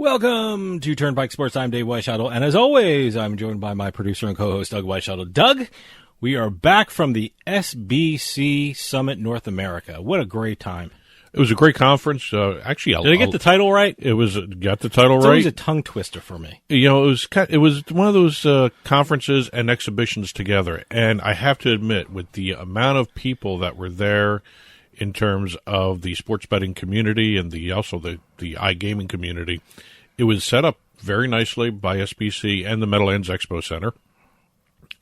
Welcome to Turnpike Sports. I'm Dave Weishuttle, and as always, I'm joined by my producer and co-host, Doug Weishuttle. Doug, we are back from the SBC Summit North America. What a great time. It was a great conference. Actually, did I get the title right? It was got the title it's right. Always a tongue twister for me. You know, it was one of those conferences and exhibitions together, and I have to admit, with the amount of people that were there, in terms of the sports betting community and also the iGaming community, it was set up very nicely by SBC and the Meadowlands Expo Center,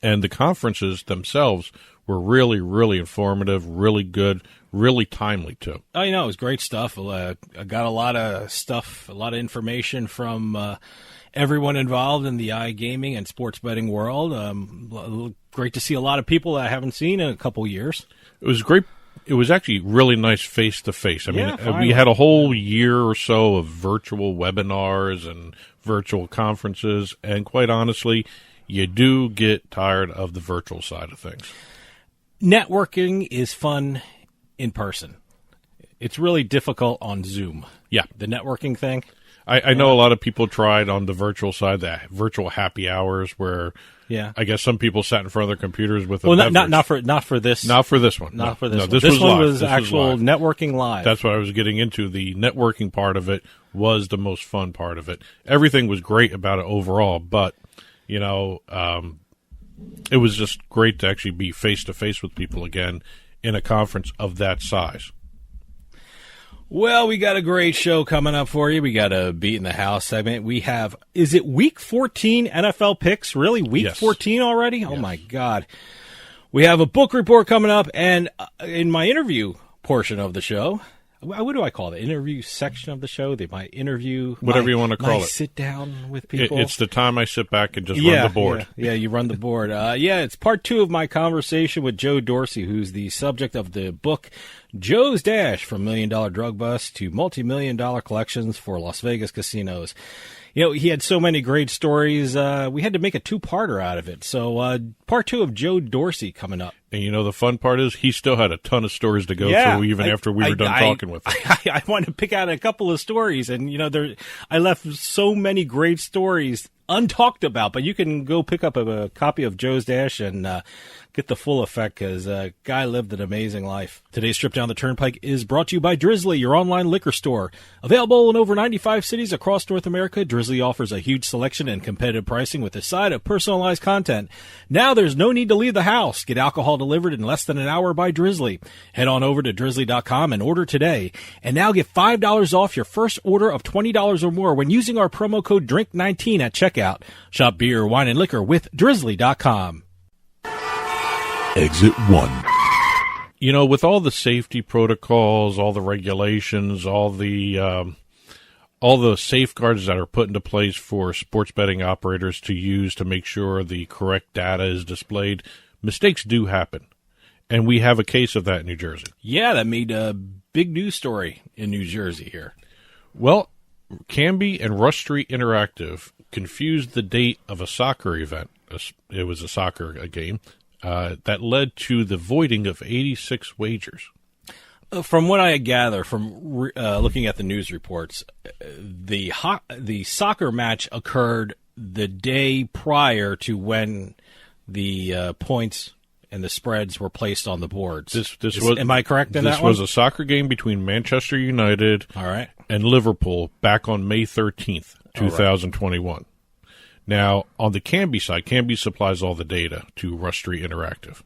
and the conferences themselves were really, really informative, really good, really timely, too. I know. It was great stuff. I got a lot of stuff, a lot of information from everyone involved in the iGaming and sports betting world. Great to see a lot of people that I haven't seen in a couple years. It was great. It was actually really nice face-to-face. I mean, finally. We had a whole year or so of virtual webinars and virtual conferences, and quite honestly, you do get tired of the virtual side of things. Networking is fun in person. It's really difficult on Zoom. Yeah. The networking thing. I know a lot of people tried on the virtual side, the virtual happy hours, where I guess some people sat in front of their computers with. Well, not for this. Not for this one. Not for this one. This one was actual networking live. That's what I was getting into. The networking part of it was the most fun part of it. Everything was great about it overall, but you know, it was just great to actually be face to face with people again in a conference of that size. Well, we got a great show coming up for you. We got a Beatin The House segment. We have, is it week 14 NFL picks? Really? Week 14 already? Oh, my God. We have a book report coming up, and in my interview portion of the show, what do I call it? Interview section of the show? My interview? Whatever you want to call it. Sit down with people? It's the time I sit back and just run the board. Yeah, you run the board. It's part 2 of my conversation with Joe Dorsey, who's the subject of the book, Joe's Dash, from $1 Million Drug Bust to Multi-Million Dollar Collections for Las Vegas Casinos. You know, he had so many great stories, we had to make a 2-parter out of it. So part 2 of Joe Dorsey coming up. And you know, the fun part is he still had a ton of stories to go through even after we were done talking with him. I wanted to pick out a couple of stories, and, you know, I left so many great stories untalked about, but you can go pick up a copy of Joe's Dash and get the full effect, because guy lived an amazing life. Today's trip down the Turnpike is brought to you by Drizzly, your online liquor store. Available in over 95 cities across North America, Drizzly offers a huge selection and competitive pricing with a side of personalized content. Now there's no need to leave the house. Get alcohol delivered in less than an hour by Drizzly. Head on over to drizzly.com and order today. And now get $5 off your first order of $20 or more when using our promo code DRINK19 at checkout. Shop beer, wine, and liquor with drizzly.com. Exit 1. You know, with all the safety protocols, all the regulations, all the safeguards that are put into place for sports betting operators to use to make sure the correct data is displayed, mistakes do happen. And we have a case of that in New Jersey. Yeah, that made a big news story in New Jersey here. Well, Canby and Rush Street Interactive confused the date of a soccer event. It was a soccer game. That led to the voiding of 86 wagers. From what I gather from looking at the news reports, the soccer match occurred the day prior to when the points and the spreads were placed on the boards. Am I correct in that one? This was a soccer game between Manchester United and Liverpool back on May 13th, 2021. Now, on the Canby side, Canby supplies all the data to Rush Street Interactive.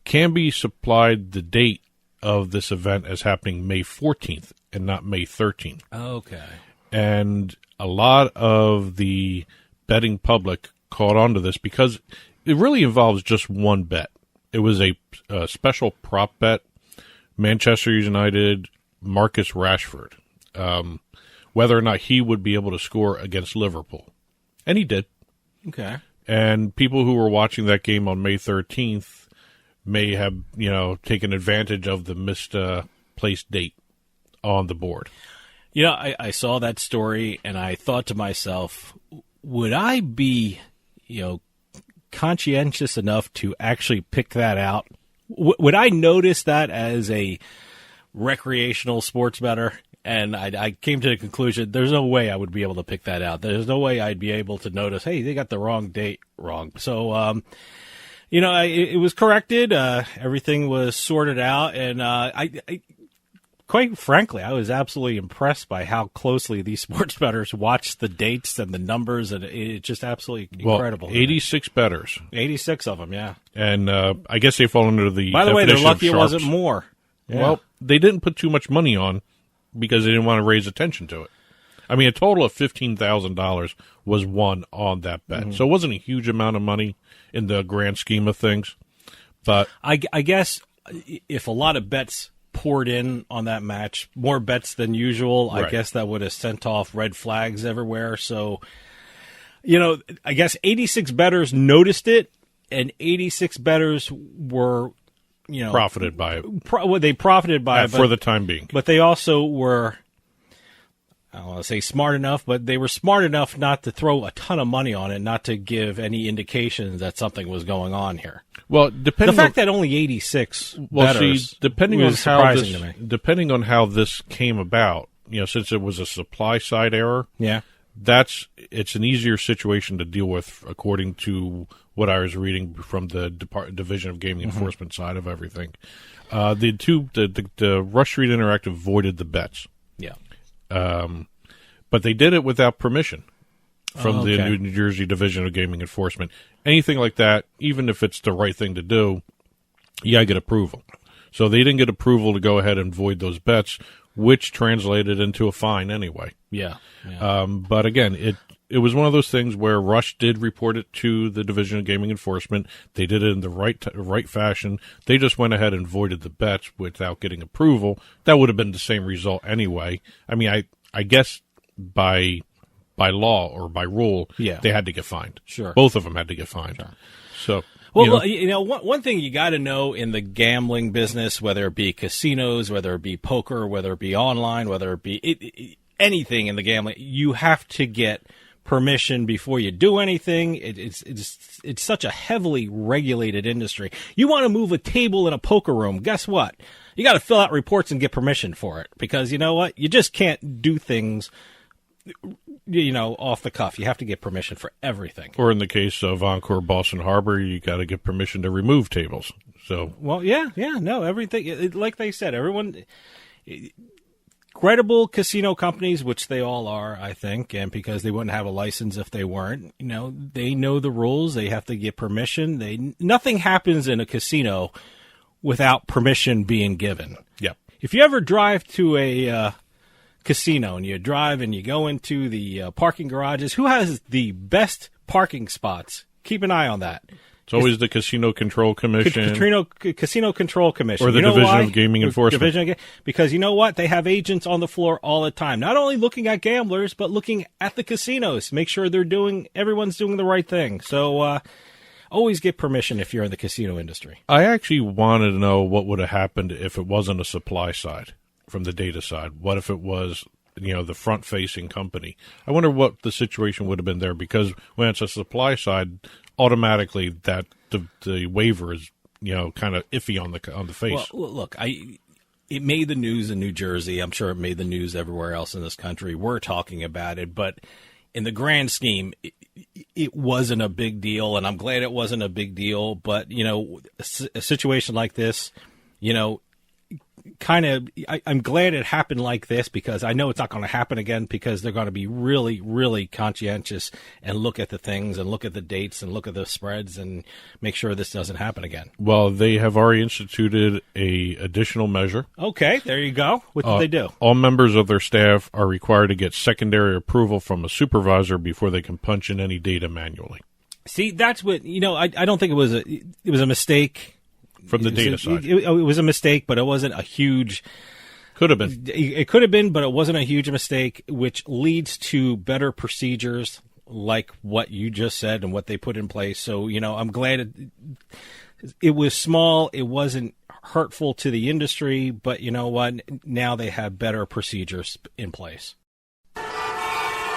Canby supplied the date of this event as happening May 14th and not May 13th. Okay. And a lot of the betting public caught on to this because it really involves just one bet. It was a special prop bet, Manchester United, Marcus Rashford, whether or not he would be able to score against Liverpool. And he did. Okay. And people who were watching that game on May 13th may have, taken advantage of the misplaced date on the board. You know, I saw that story and I thought to myself, would I be, conscientious enough to actually pick that out? Would I notice that as a recreational sports bettor And I came to the conclusion there's no way I would be able to pick that out. There's no way I'd be able to notice, hey, they got the wrong date wrong. So, it was corrected. Everything was sorted out. And I quite frankly, I was absolutely impressed by how closely these sports bettors watched the dates and the numbers. And it's just absolutely incredible. 86 bettors. 86 of them, yeah. And I guess they fall under the By the way, they're lucky it sharps. wasn't more. Yeah. Well, they didn't put too much money on because they didn't want to raise attention to it. I mean, a total of $15,000 was won on that bet. So it wasn't a huge amount of money in the grand scheme of things. But I guess if a lot of bets poured in on that match, more bets than usual, right. I guess that would have sent off red flags everywhere. So, I guess 86 bettors noticed it, and 86 bettors were profited by it. They profited by it for the time being. But they also were, I don't want to say smart enough, but they were smart enough not to throw a ton of money on it, not to give any indications that something was going on here. Well, the fact that only 86 bettors depending was surprising to me. Depending on how this came about, since it was a supply side error, yeah, it's an easier situation to deal with, according to what I was reading from the Division of Gaming Enforcement side of everything. The Rush Street Interactive voided the bets. Yeah. But they did it without permission from the New Jersey Division of Gaming Enforcement. Anything like that, even if it's the right thing to do, you gotta get approval. So they didn't get approval to go ahead and void those bets, which translated into a fine anyway. Yeah. But again, it was one of those things where Rush did report it to the Division of Gaming Enforcement. They did it in the right fashion. They just went ahead and voided the bets without getting approval. That would have been the same result anyway. I mean, I guess by law or by rule, they had to get fined. Sure. Both of them had to get fined. Sure. So, one thing you got to know in the gambling business, whether it be casinos, whether it be poker, whether it be online, whether it be anything in the gambling, you have to get permission before you do anything. It's such a heavily regulated industry. You want to move a table in a poker room, guess what? You got to fill out reports and get permission for it, because you know what? You just can't do things off the cuff. You have to get permission for everything. Or in the case of Encore Boston Harbor, you got to get permission to remove tables. So, well, everything. Like they said, everyone, credible casino companies, which they all are, I think, and because they wouldn't have a license if they weren't. They know the rules. They have to get permission. Nothing happens in a casino without permission being given. Yeah. If you ever drive to a casino and you drive and you go into the parking garages, who has the best parking spots? Keep an eye on that. It's always the Casino Control Commission. Casino Control Commission. Or the Division of Gaming Enforcement. Because you know what? They have agents on the floor all the time. Not only looking at gamblers, but looking at the casinos. Make sure everyone's doing the right thing. So always get permission if you're in the casino industry. I actually wanted to know what would have happened if it wasn't a supply side from the data side. What if it was, the front-facing company? I wonder what the situation would have been there, because when it's a supply side, automatically that the waiver is, kind of iffy on the face. Well, look, it made the news in New Jersey. I'm sure it made the news everywhere else in this country. We're talking about it, but in the grand scheme, it wasn't a big deal, and I'm glad it wasn't a big deal. But, a situation like this, I'm glad it happened like this, because I know it's not going to happen again, because they're going to be really, really conscientious and look at the things and look at the dates and look at the spreads and make sure this doesn't happen again. Well, they have already instituted a additional measure. Okay, there you go. What did they do? All members of their staff are required to get secondary approval from a supervisor before they can punch in any data manually. See, that's what, I don't think it was a mistake. From the data side. It was a mistake, but it wasn't a huge... Could have been. It could have been, but it wasn't a huge mistake, which leads to better procedures like what you just said and what they put in place. So, I'm glad it was small. It wasn't hurtful to the industry, but you know what? Now they have better procedures in place.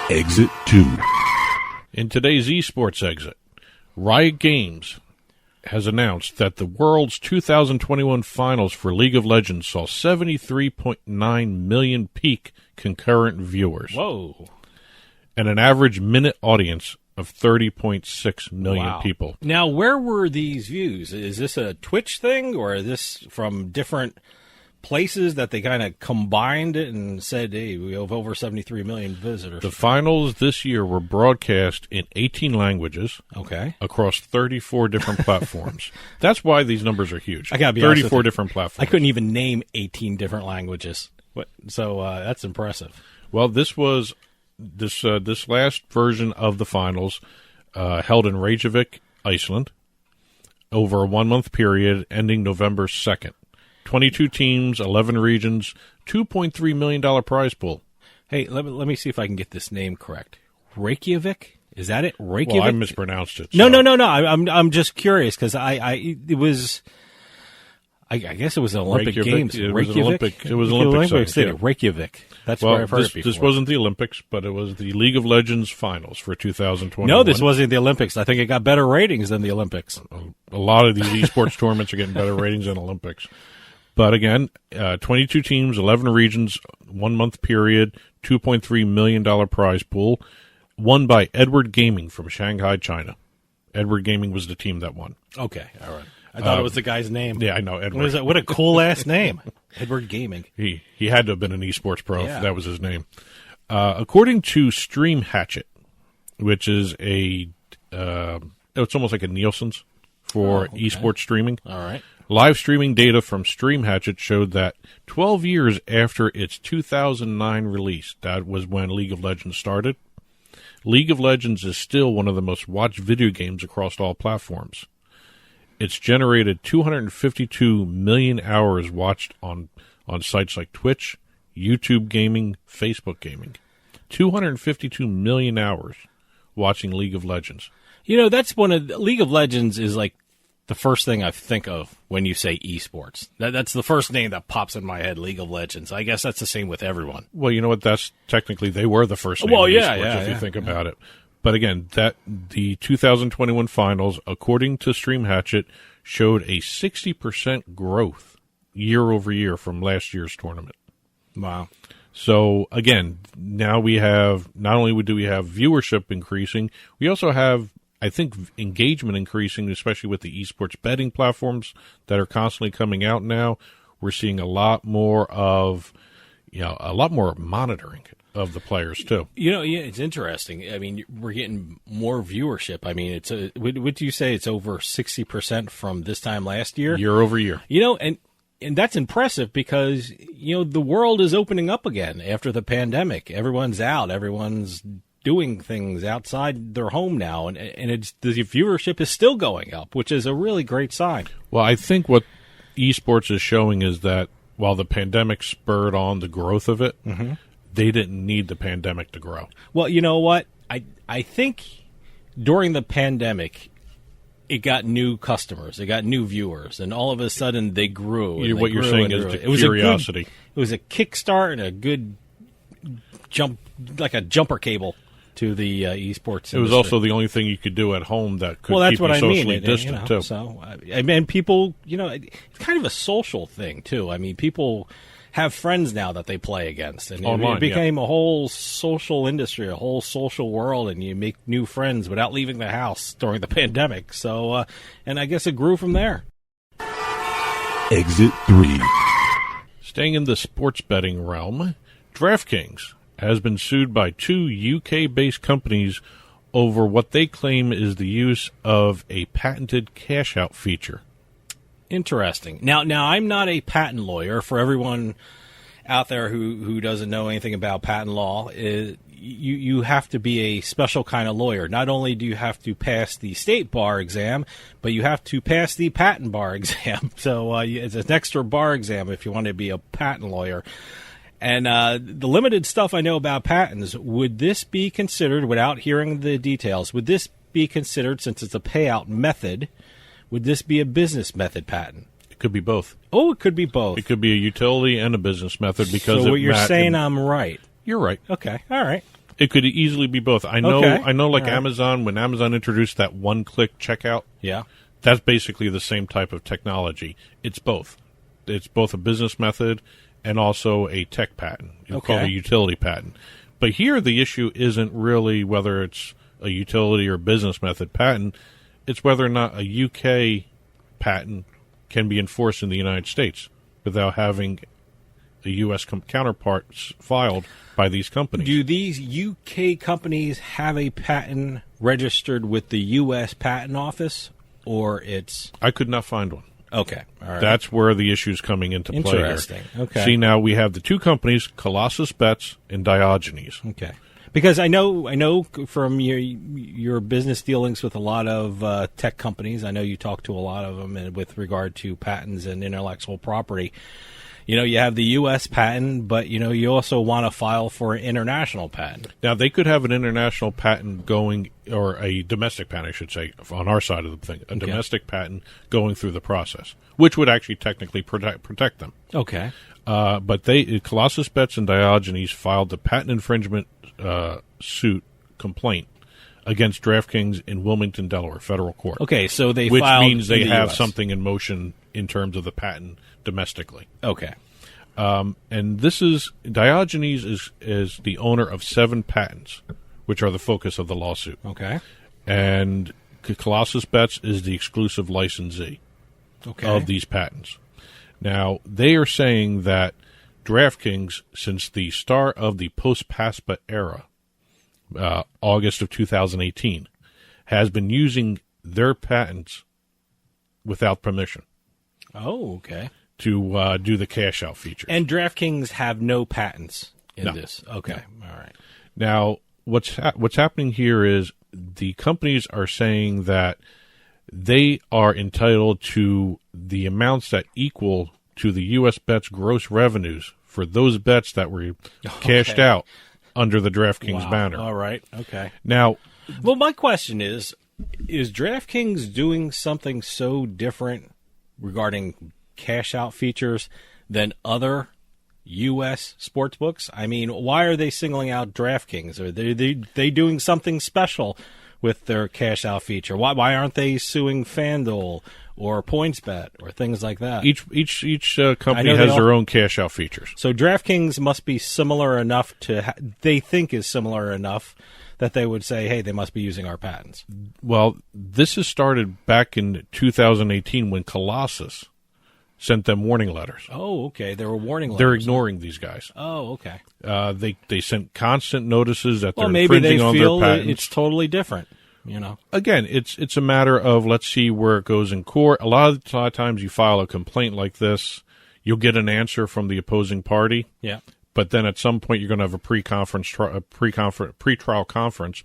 Exit 2. In today's esports exit, Riot Games has announced that the world's 2021 finals for League of Legends saw 73.9 million peak concurrent viewers. Whoa. And an average minute audience of 30.6 million people. Now, where were these views? Is this a Twitch thing, or is this from different places that they kind of combined it and said, hey, we have over 73 million visitors? The finals this year were broadcast in 18 languages. Okay. Across 34 different platforms. That's why these numbers are huge. I gotta be 34 different platforms. I couldn't even name 18 different languages. So that's impressive. Well, this was this last version of the finals held in Reykjavik, Iceland, over a 1-month period ending November 2nd. 22 teams, 11 regions, $2.3 million prize pool. Hey, let me see if I can get this name correct. Reykjavik? Is that it? Reykjavik? Well, I mispronounced it. So. No. I'm just curious because it was. I guess it was an Olympic Games. It was an Olympic City. Yeah. Reykjavik. That's where I've heard it before. This wasn't the Olympics, but it was the League of Legends finals for 2021. No, this wasn't the Olympics. I think it got better ratings than the Olympics. A lot of these esports tournaments are getting better ratings than Olympics. But again, 22 teams, 11 regions, 1-month period, $2.3 million prize pool, won by Edward Gaming from Shanghai, China. Edward Gaming was the team that won. Okay, all right. I thought it was the guy's name. Yeah, I know. Edward. What a cool ass name. Edward Gaming. He had to have been an esports pro if that was his name. According to Stream Hatchet, which is it's almost like a Nielsen's for esports streaming. All right. Live streaming data from Stream Hatchet showed that 12 years after its 2009 release, that was when League of Legends started, League of Legends is still one of the most watched video games across all platforms. It's generated 252 million hours watched on sites like Twitch, YouTube Gaming, Facebook Gaming. 252 million hours watching League of Legends. You know, that's League of Legends is like the first thing I think of when you say esports. That's the first name that pops in my head, League of Legends. I guess that's the same with everyone. Well, you know what? That's technically, they were the first name of esports, if you think about it. But again, the 2021 finals, according to Stream Hatchet, showed a 60% growth year over year from last year's tournament. Wow. So again, now we have, not only do we have viewership increasing, we also have, I think, engagement increasing, especially with the esports betting platforms that are constantly coming out now. We're seeing a lot more monitoring of the players too. You know, yeah, it's interesting. I mean, we're getting more viewership. I mean, what do you say? It's over 60% from this time last year? Year over year. You know, and that's impressive because, you know, the world is opening up again after the pandemic. Everyone's out. Everyone's doing things outside their home now, and the viewership is still going up, which is a really great sign. Well, I think what esports is showing is that while the pandemic spurred on the growth of it, they didn't need the pandemic to grow. Well, you know what? I think during the pandemic, it got new customers, it got new viewers, and all of a sudden they grew. What you're saying is the curiosity. It was a kickstart and a good jump, like a jumper cable to the esports industry. It was also the only thing you could do at home that could keep you socially distant, too. So, I mean, people, you know, it's kind of a social thing, too. I mean, people have friends now that they play against. And online, it became a whole social industry, a whole social world, and you make new friends without leaving the house during the pandemic. So, and I guess it grew from there. Exit 3. Staying in the sports betting realm, DraftKings has been sued by 2 UK-based companies over what they claim is the use of a patented cash-out feature. Interesting. Now, I'm not a patent lawyer. For everyone out there who doesn't know anything about patent law, you have to be a special kind of lawyer. Not only do you have to pass the state bar exam, but you have to pass the patent bar exam. So it's an extra bar exam if you want to be a patent lawyer. And the limited stuff I know about patents, would this be considered, without hearing the details, would this be considered, since it's a payout method, would this be a business method patent? It could be both. Oh, it could be both. It could be a utility and a business method because. So what you're saying, I'm right. You're right. Okay. All right. It could easily be both. I know. Okay. I know. Like Amazon, when Amazon introduced that one-click checkout. Yeah. That's basically the same type of technology. It's both. It's both a business method and also a tech patent. It's called a utility patent. But here the issue isn't really whether it's a utility or business method patent. It's whether or not a UK patent can be enforced in the United States without having a U.S. counterpart filed by these companies. Do these UK companies have a patent registered with the U.S. Patent Office, or it's... I could not find one. Okay, all right. That's where the issue's coming into play here. Interesting, okay. See, now we have the two companies, Colossus Bets and Diogenes. Okay. Because I know from your business dealings with a lot of tech companies, I know you talk to a lot of them with regard to patents and intellectual property. You have the U.S. patent, but, you also want to file for an international patent. Now, they could have an international patent going, or a domestic patent, I should say, on our side of the thing, domestic patent going through the process, which would actually technically protect them. Okay. But Colossus Bets and Diogenes filed the patent infringement suit complaint against DraftKings in Wilmington, Delaware, federal court. Okay, so they which filed means they in the have US. something in motion in terms of the patent domestically. Okay. And this is Diogenes is the owner of 7 patents, which are the focus of the lawsuit. Okay. And Colossus Bets is the exclusive licensee of these patents. Now, they are saying that DraftKings, since the start of the post-PASPA era, August of 2018, has been using their patents without permission. Oh, okay. To do the cash-out feature. And DraftKings have no patents in this. Okay, No. all right. Now, what's happening here is the companies are saying that they are entitled to the amounts that equal to the U.S. bets gross revenues for those bets that were cashed out under the DraftKings banner. All right, okay. Now, well, my question is DraftKings doing something so different regarding cash-out features than other U.S. sportsbooks? I mean, why are they singling out DraftKings? Are they doing something special with their cash-out feature? Why aren't they suing FanDuel or PointsBet or things like that? Each company has their own cash-out features. So DraftKings must be similar enough they think is similar enough that they would say, hey, they must be using our patents. Well, this has started back in 2018 when Colossus sent them warning letters. Oh, okay. There were warning letters. They're ignoring these guys. Oh, okay. They sent constant notices that they're maybe infringing they on feel their patents. It's totally different. Again, it's a matter of let's see where it goes in court. A lot of times you file a complaint like this, you'll get an answer from the opposing party. Yeah. But then at some point you're going to have a pre-trial conference,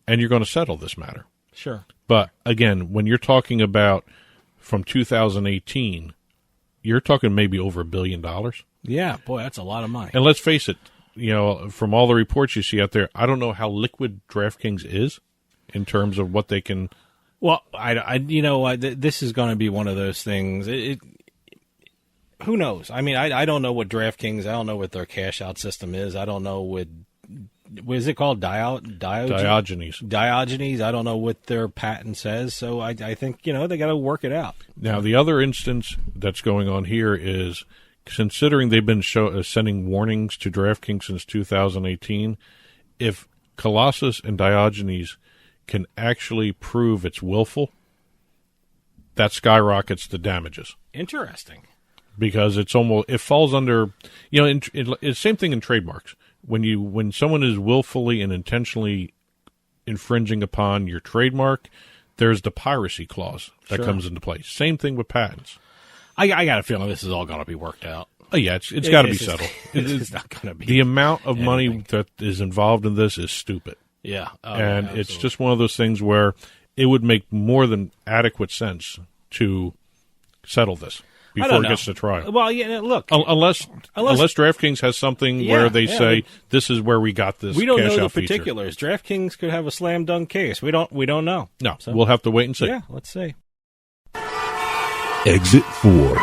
and you're going to settle this matter. Sure. But again, when you're talking about from 2018, you're talking maybe over $1 billion. Yeah, boy, that's a lot of money. And let's face it, from all the reports you see out there, I don't know how liquid DraftKings is in terms of what they can. Well, this is going to be one of those things. Who knows? I mean, I don't know what DraftKings. I don't know what their cash out system is. I don't know what is it called? Diogenes. Diogenes. I don't know what their patent says. So I think they got to work it out. Now, the other instance that's going on here is, considering they've been sending warnings to DraftKings since 2018, if Colossus and Diogenes can actually prove it's willful, that skyrockets the damages. Interesting. Because it falls under, it's same thing in trademarks. When someone is willfully and intentionally infringing upon your trademark, there's the piracy clause that comes into play. Same thing with patents. I got a feeling this is all going to be worked out. Oh yeah, it's got to be settled. It's not going to be. The amount of money that is involved in this is stupid. Yeah, and it's just one of those things where it would make more than adequate sense to settle this before it gets to trial. Well, yeah, look. Unless DraftKings has something where they say, this is where we got this. We don't know the feature. particulars. DraftKings could have a slam dunk case. We don't know. No, so we'll have to wait and see. Yeah, let's see. Exit 4.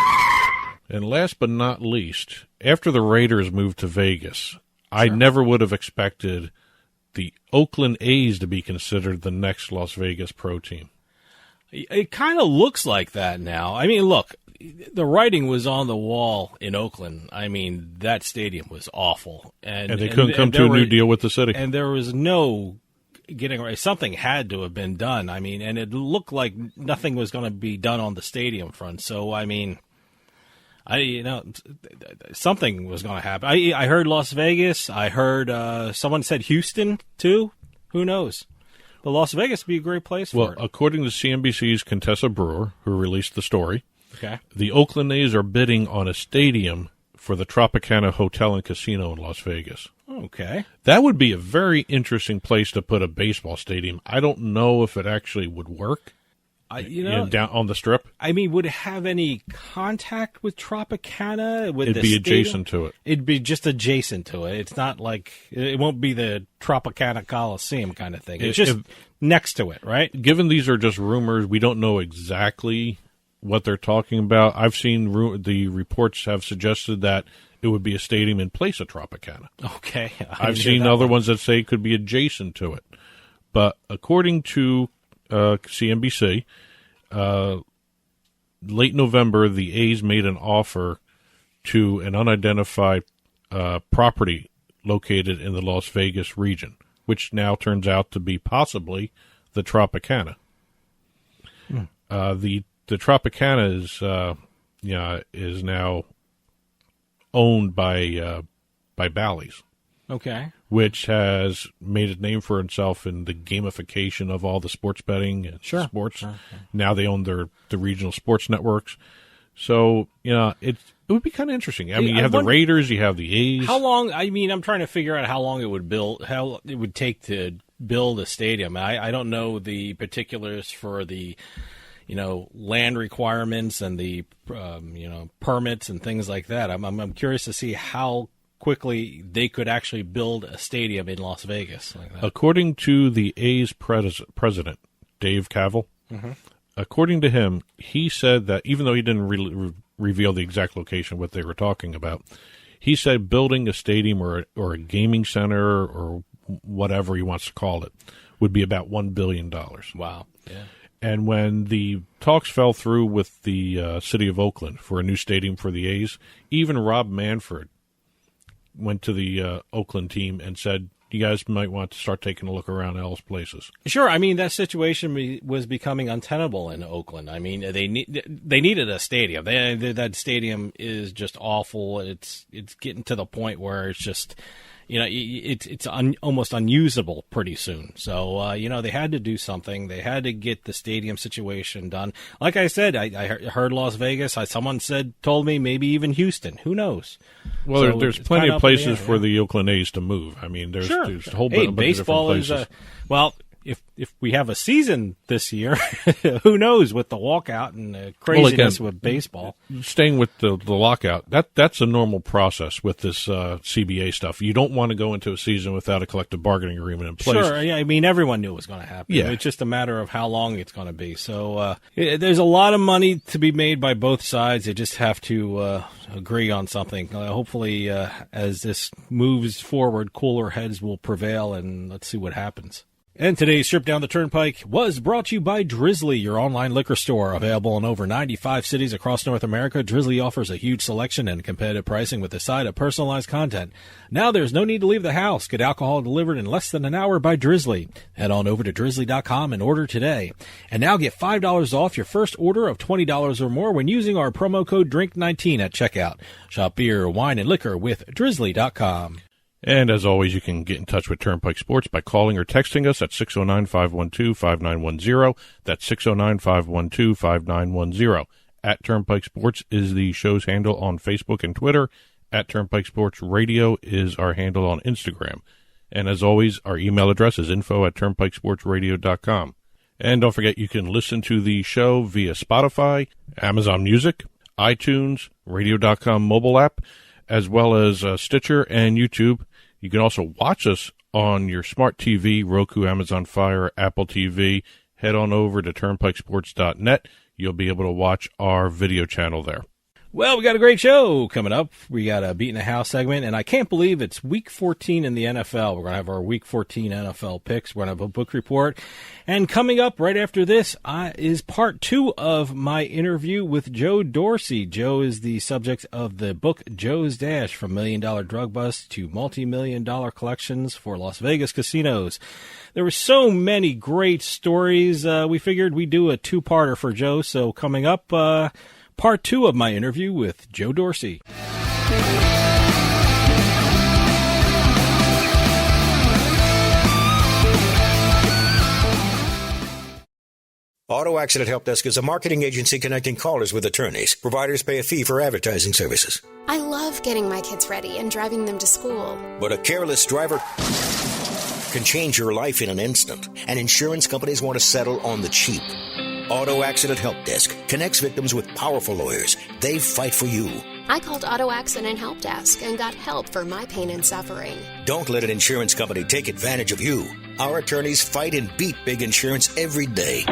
And last but not least, after the Raiders moved to Vegas, I never would have expected the Oakland A's to be considered the next Las Vegas pro team. It kind of looks like that now. I mean, look, the writing was on the wall in Oakland. I mean, that stadium was awful. And they couldn't come to a new deal with the city. And there was no getting right. Something had to have been done. I mean, and it looked like nothing was going to be done on the stadium front. So, I mean, something was going to happen. I heard Las Vegas. I heard someone said Houston, too. Who knows? But Las Vegas would be a great place for it. Well, according to CNBC's Contessa Brewer, who released the story, okay, the Oakland A's are bidding on a stadium for the Tropicana Hotel and Casino in Las Vegas. Okay. That would be a very interesting place to put a baseball stadium. I don't know if it actually would work. Down on the Strip. I mean, would it have any contact with Tropicana? It'd be adjacent to it. It'd be just adjacent to it. It's not like it won't be the Tropicana Coliseum kind of thing. It's just next to it, right? Given these are just rumors, we don't know exactly what they're talking about. I've seen the reports have suggested that it would be a stadium in place of Tropicana. Okay. I've seen other ones that say it could be adjacent to it. But according to CNBC, late November, the A's made an offer to an unidentified property located in the Las Vegas region, which now turns out to be possibly the Tropicana. The Tropicana is now owned by Bally's. Okay. Which has made a name for itself in the gamification of all the sports betting and sports. Sure. Now they own the regional sports networks. So, it would be kind of interesting. I mean, you have the Raiders, you have the A's. How long, I'm trying to figure out how long it would take to build a stadium. I don't know the particulars for the, land requirements and the, permits and things like that. I'm curious to see how quickly they could actually build a stadium in Las Vegas like that. According to the A's president, Dave Kaval, according to him, he said that even though he didn't reveal the exact location, what they were talking about, he said building a stadium or a gaming center or whatever he wants to call it would be about $1 billion. Wow. Yeah. And when the talks fell through with the city of Oakland for a new stadium for the A's, even Rob Manfred went to the Oakland team and said, you guys might want to start taking a look around Ellis places. Sure. I mean, that situation was becoming untenable in Oakland. I mean, they needed a stadium. That stadium is just awful. It's getting to the point where it's just, it's almost unusable pretty soon. So, they had to do something. They had to get the stadium situation done. Like I said, I heard Las Vegas. Someone told me maybe even Houston. Who knows? Well, so there's plenty of places for the Oakland A's to move. I mean, there's a whole bunch of different places. If we have a season this year, who knows with the walkout and craziness with baseball. Staying with the lockout, that's a normal process with this CBA stuff. You don't want to go into a season without a collective bargaining agreement in place. Sure, yeah. I mean, everyone knew it was going to happen. Yeah. It's just a matter of how long it's going to be. So there's a lot of money to be made by both sides. They just have to agree on something. Hopefully, as this moves forward, cooler heads will prevail, and let's see what happens. And today's trip down the Turnpike was brought to you by Drizzly, your online liquor store. Available in over 95 cities across North America, Drizzly offers a huge selection and competitive pricing with a side of personalized content. Now there's no need to leave the house. Get alcohol delivered in less than an hour by Drizzly. Head on over to drizzly.com and order today. And now get $5 off your first order of $20 or more when using our promo code DRINK19 at checkout. Shop beer, wine, and liquor with drizzly.com. And as always, you can get in touch with Turnpike Sports by calling or texting us at 609-512-5910. That's 609-512-5910. At Turnpike Sports is the show's handle on Facebook and Twitter. At Turnpike Sports Radio is our handle on Instagram. And as always, our email address is info@turnpikesportsradio.com. And don't forget, you can listen to the show via Spotify, Amazon Music, iTunes, radio.com mobile app, as well as Stitcher and YouTube. You can also watch us on your smart TV, Roku, Amazon Fire, Apple TV. Head on over to turnpikesports.net. You'll be able to watch our video channel there. Well, we got a great show coming up. We got a Beatin The House segment, and I can't believe it's Week 14 in the NFL. We're going to have our Week 14 NFL picks. We're going to have a book report. And coming up right after this is part 2 of my interview with Joe Dorsey. Joe is the subject of the book Joe's Dash, From $1 Million Drug Bust to Multi-Million-Dollar Collections for Las Vegas Casinos. There were so many great stories. We figured we'd do a two-parter for Joe. So coming up, part 2 of my interview with Joe Dorsey. Auto Accident Help Desk is a marketing agency connecting callers with attorneys. Providers pay a fee for advertising services. I love getting my kids ready and driving them to school. But a careless driver can change your life in an instant, and insurance companies want to settle on the cheap. Auto Accident Help Desk connects victims with powerful lawyers. They fight for you. I called Auto Accident Help Desk and got help for my pain and suffering. Don't let an insurance company take advantage of you. Our attorneys fight and beat big insurance every day.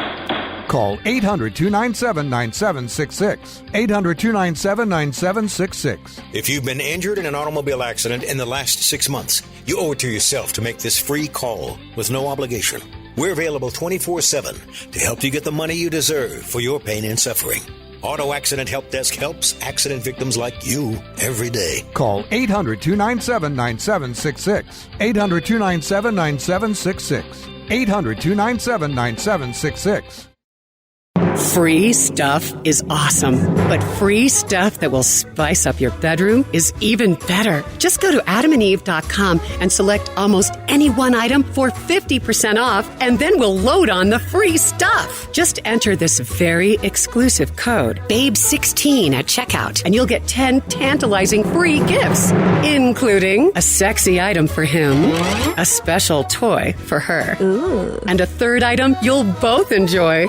Call 800-297-9766. 800-297-9766. If you've been injured in an automobile accident in the last 6 months, you owe it to yourself to make this free call with no obligation. We're available 24/7 to help you get the money you deserve for your pain and suffering. Auto Accident Help Desk helps accident victims like you every day. Call 800-297-9766. 800-297-9766. 800-297-9766. Free stuff is awesome, but free stuff that will spice up your bedroom is even better. Just go to adamandeve.com and select almost any one item for 50% off, and then we'll load on the free stuff. Just enter this very exclusive code, BABE16 at checkout, and you'll get 10 tantalizing free gifts, including a sexy item for him, a special toy for her, and a third item you'll both enjoy.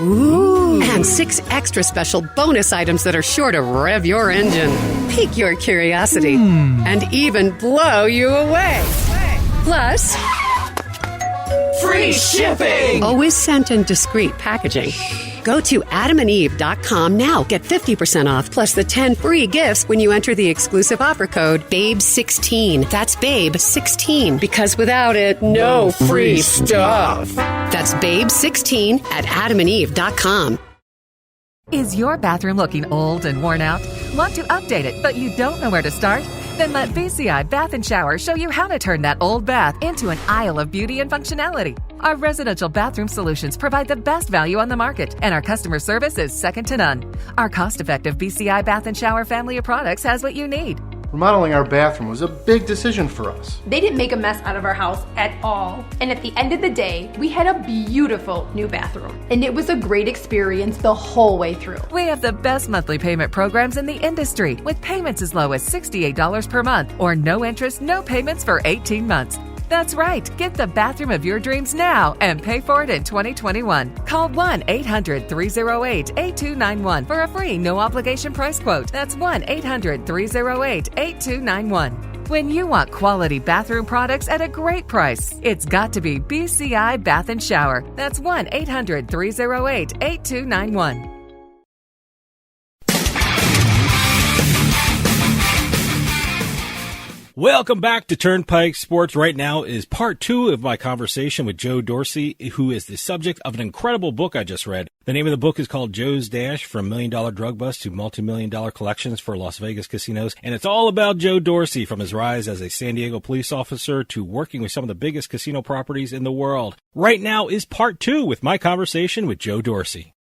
And 6 extra special bonus items that are sure to rev your engine, pique your curiosity, and even blow you away. Plus, free shipping! Always sent in discreet packaging. Go to adamandeve.com now. Get 50% off plus the 10 free gifts when you enter the exclusive offer code BABE16. That's BABE16, because without it, no free stuff. That's BABE16 at adamandeve.com. Is your bathroom looking old and worn out? Want to update it, but you don't know where to start? Then let BCI Bath & Shower show you how to turn that old bath into an aisle of beauty and functionality. Our residential bathroom solutions provide the best value on the market, and our customer service is second to none. Our cost-effective BCI Bath & Shower family of products has what you need. Remodeling our bathroom was a big decision for us. They didn't make a mess out of our house at all. And at the end of the day, we had a beautiful new bathroom. And it was a great experience the whole way through. We have the best monthly payment programs in the industry, with payments as low as $68 per month or no interest, no payments for 18 months. That's right. Get the bathroom of your dreams now and pay for it in 2021. Call 1-800-308-8291 for a free no-obligation price quote. That's 1-800-308-8291. When you want quality bathroom products at a great price, it's got to be BCI Bath & Shower. That's 1-800-308-8291. Welcome back to Turnpike Sports. Right now is part 2 of my conversation with Joe Dorsey, who is the subject of an incredible book I just read. The name of the book is called Joe's Dash, From $1 Million Drug Bust to Multi-Million-Dollar Collections for Las Vegas Casinos. And it's all about Joe Dorsey, from his rise as a San Diego police officer to working with some of the biggest casino properties in the world. Right now is part 2 with my conversation with Joe Dorsey.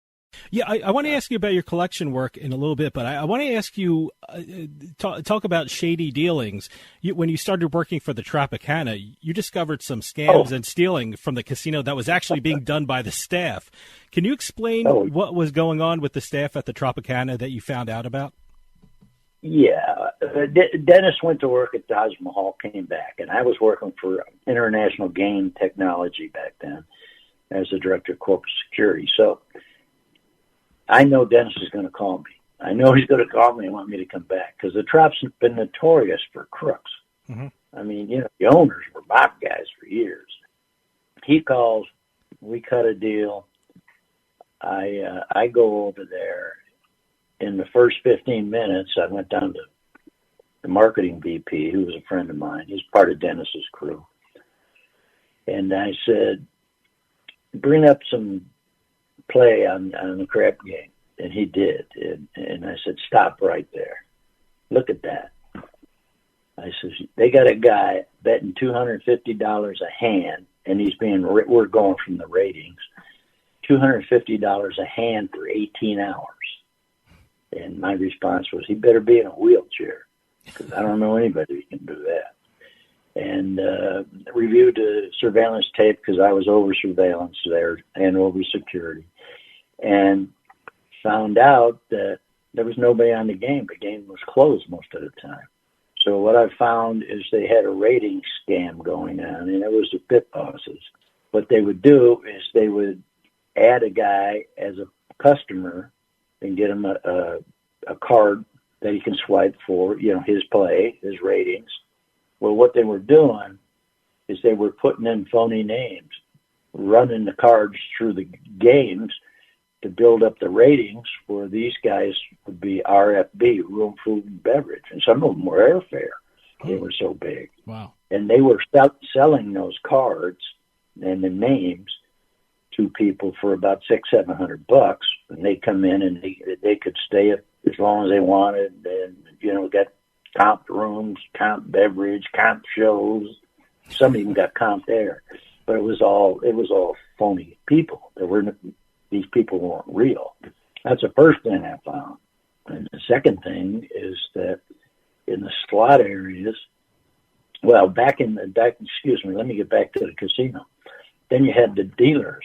Yeah, I want to ask you about your collection work in a little bit, but I want to ask you, talk about shady dealings. When you started working for the Tropicana, you discovered some scams and stealing from the casino that was actually being done by the staff. Can you explain what was going on with the staff at the Tropicana that you found out about? Yeah, Dennis went to work at Taj Mahal, came back, and I was working for International Game Technology back then as the director of corporate security. So I know Dennis is going to call me. I know he's going to call me and want me to come back, because the Trop's been notorious for crooks. Mm-hmm. I mean, the owners were mob guys for years. He calls, we cut a deal. I go over there, in the first 15 minutes, I went down to the marketing VP, who was a friend of mine. He's part of Dennis's crew. And I said, bring up some play on the crap game. And he did. And I said, stop right there. Look at that. I said, they got a guy betting $250 a hand, and we're going from the ratings, $250 a hand for 18 hours. And my response was, he better be in a wheelchair, because I don't know anybody who can do that. And reviewed the surveillance tape, because I was over surveillance there and over security, and found out that there was nobody on the game. The game was closed most of the time. So what I found is they had a rating scam going on, and it was the pit bosses. What they would do is they would add a guy as a customer and get him a card that he can swipe for, his play, his ratings. Well, what they were doing is they were putting in phony names, running the cards through the games to build up the ratings, where these guys would be RFB, room, food, and beverage. And some of them were airfare. They were so big. Wow. And they were selling those cards and the names to people for about $600-700. And they come in and they could stay as long as they wanted. And, got comp rooms, comp beverage, comp shows. Some even got comp air. But it was all phony people. These people weren't real. That's the first thing I found. And the second thing is that in the slot areas, well, let me get back to the casino. Then you had the dealers,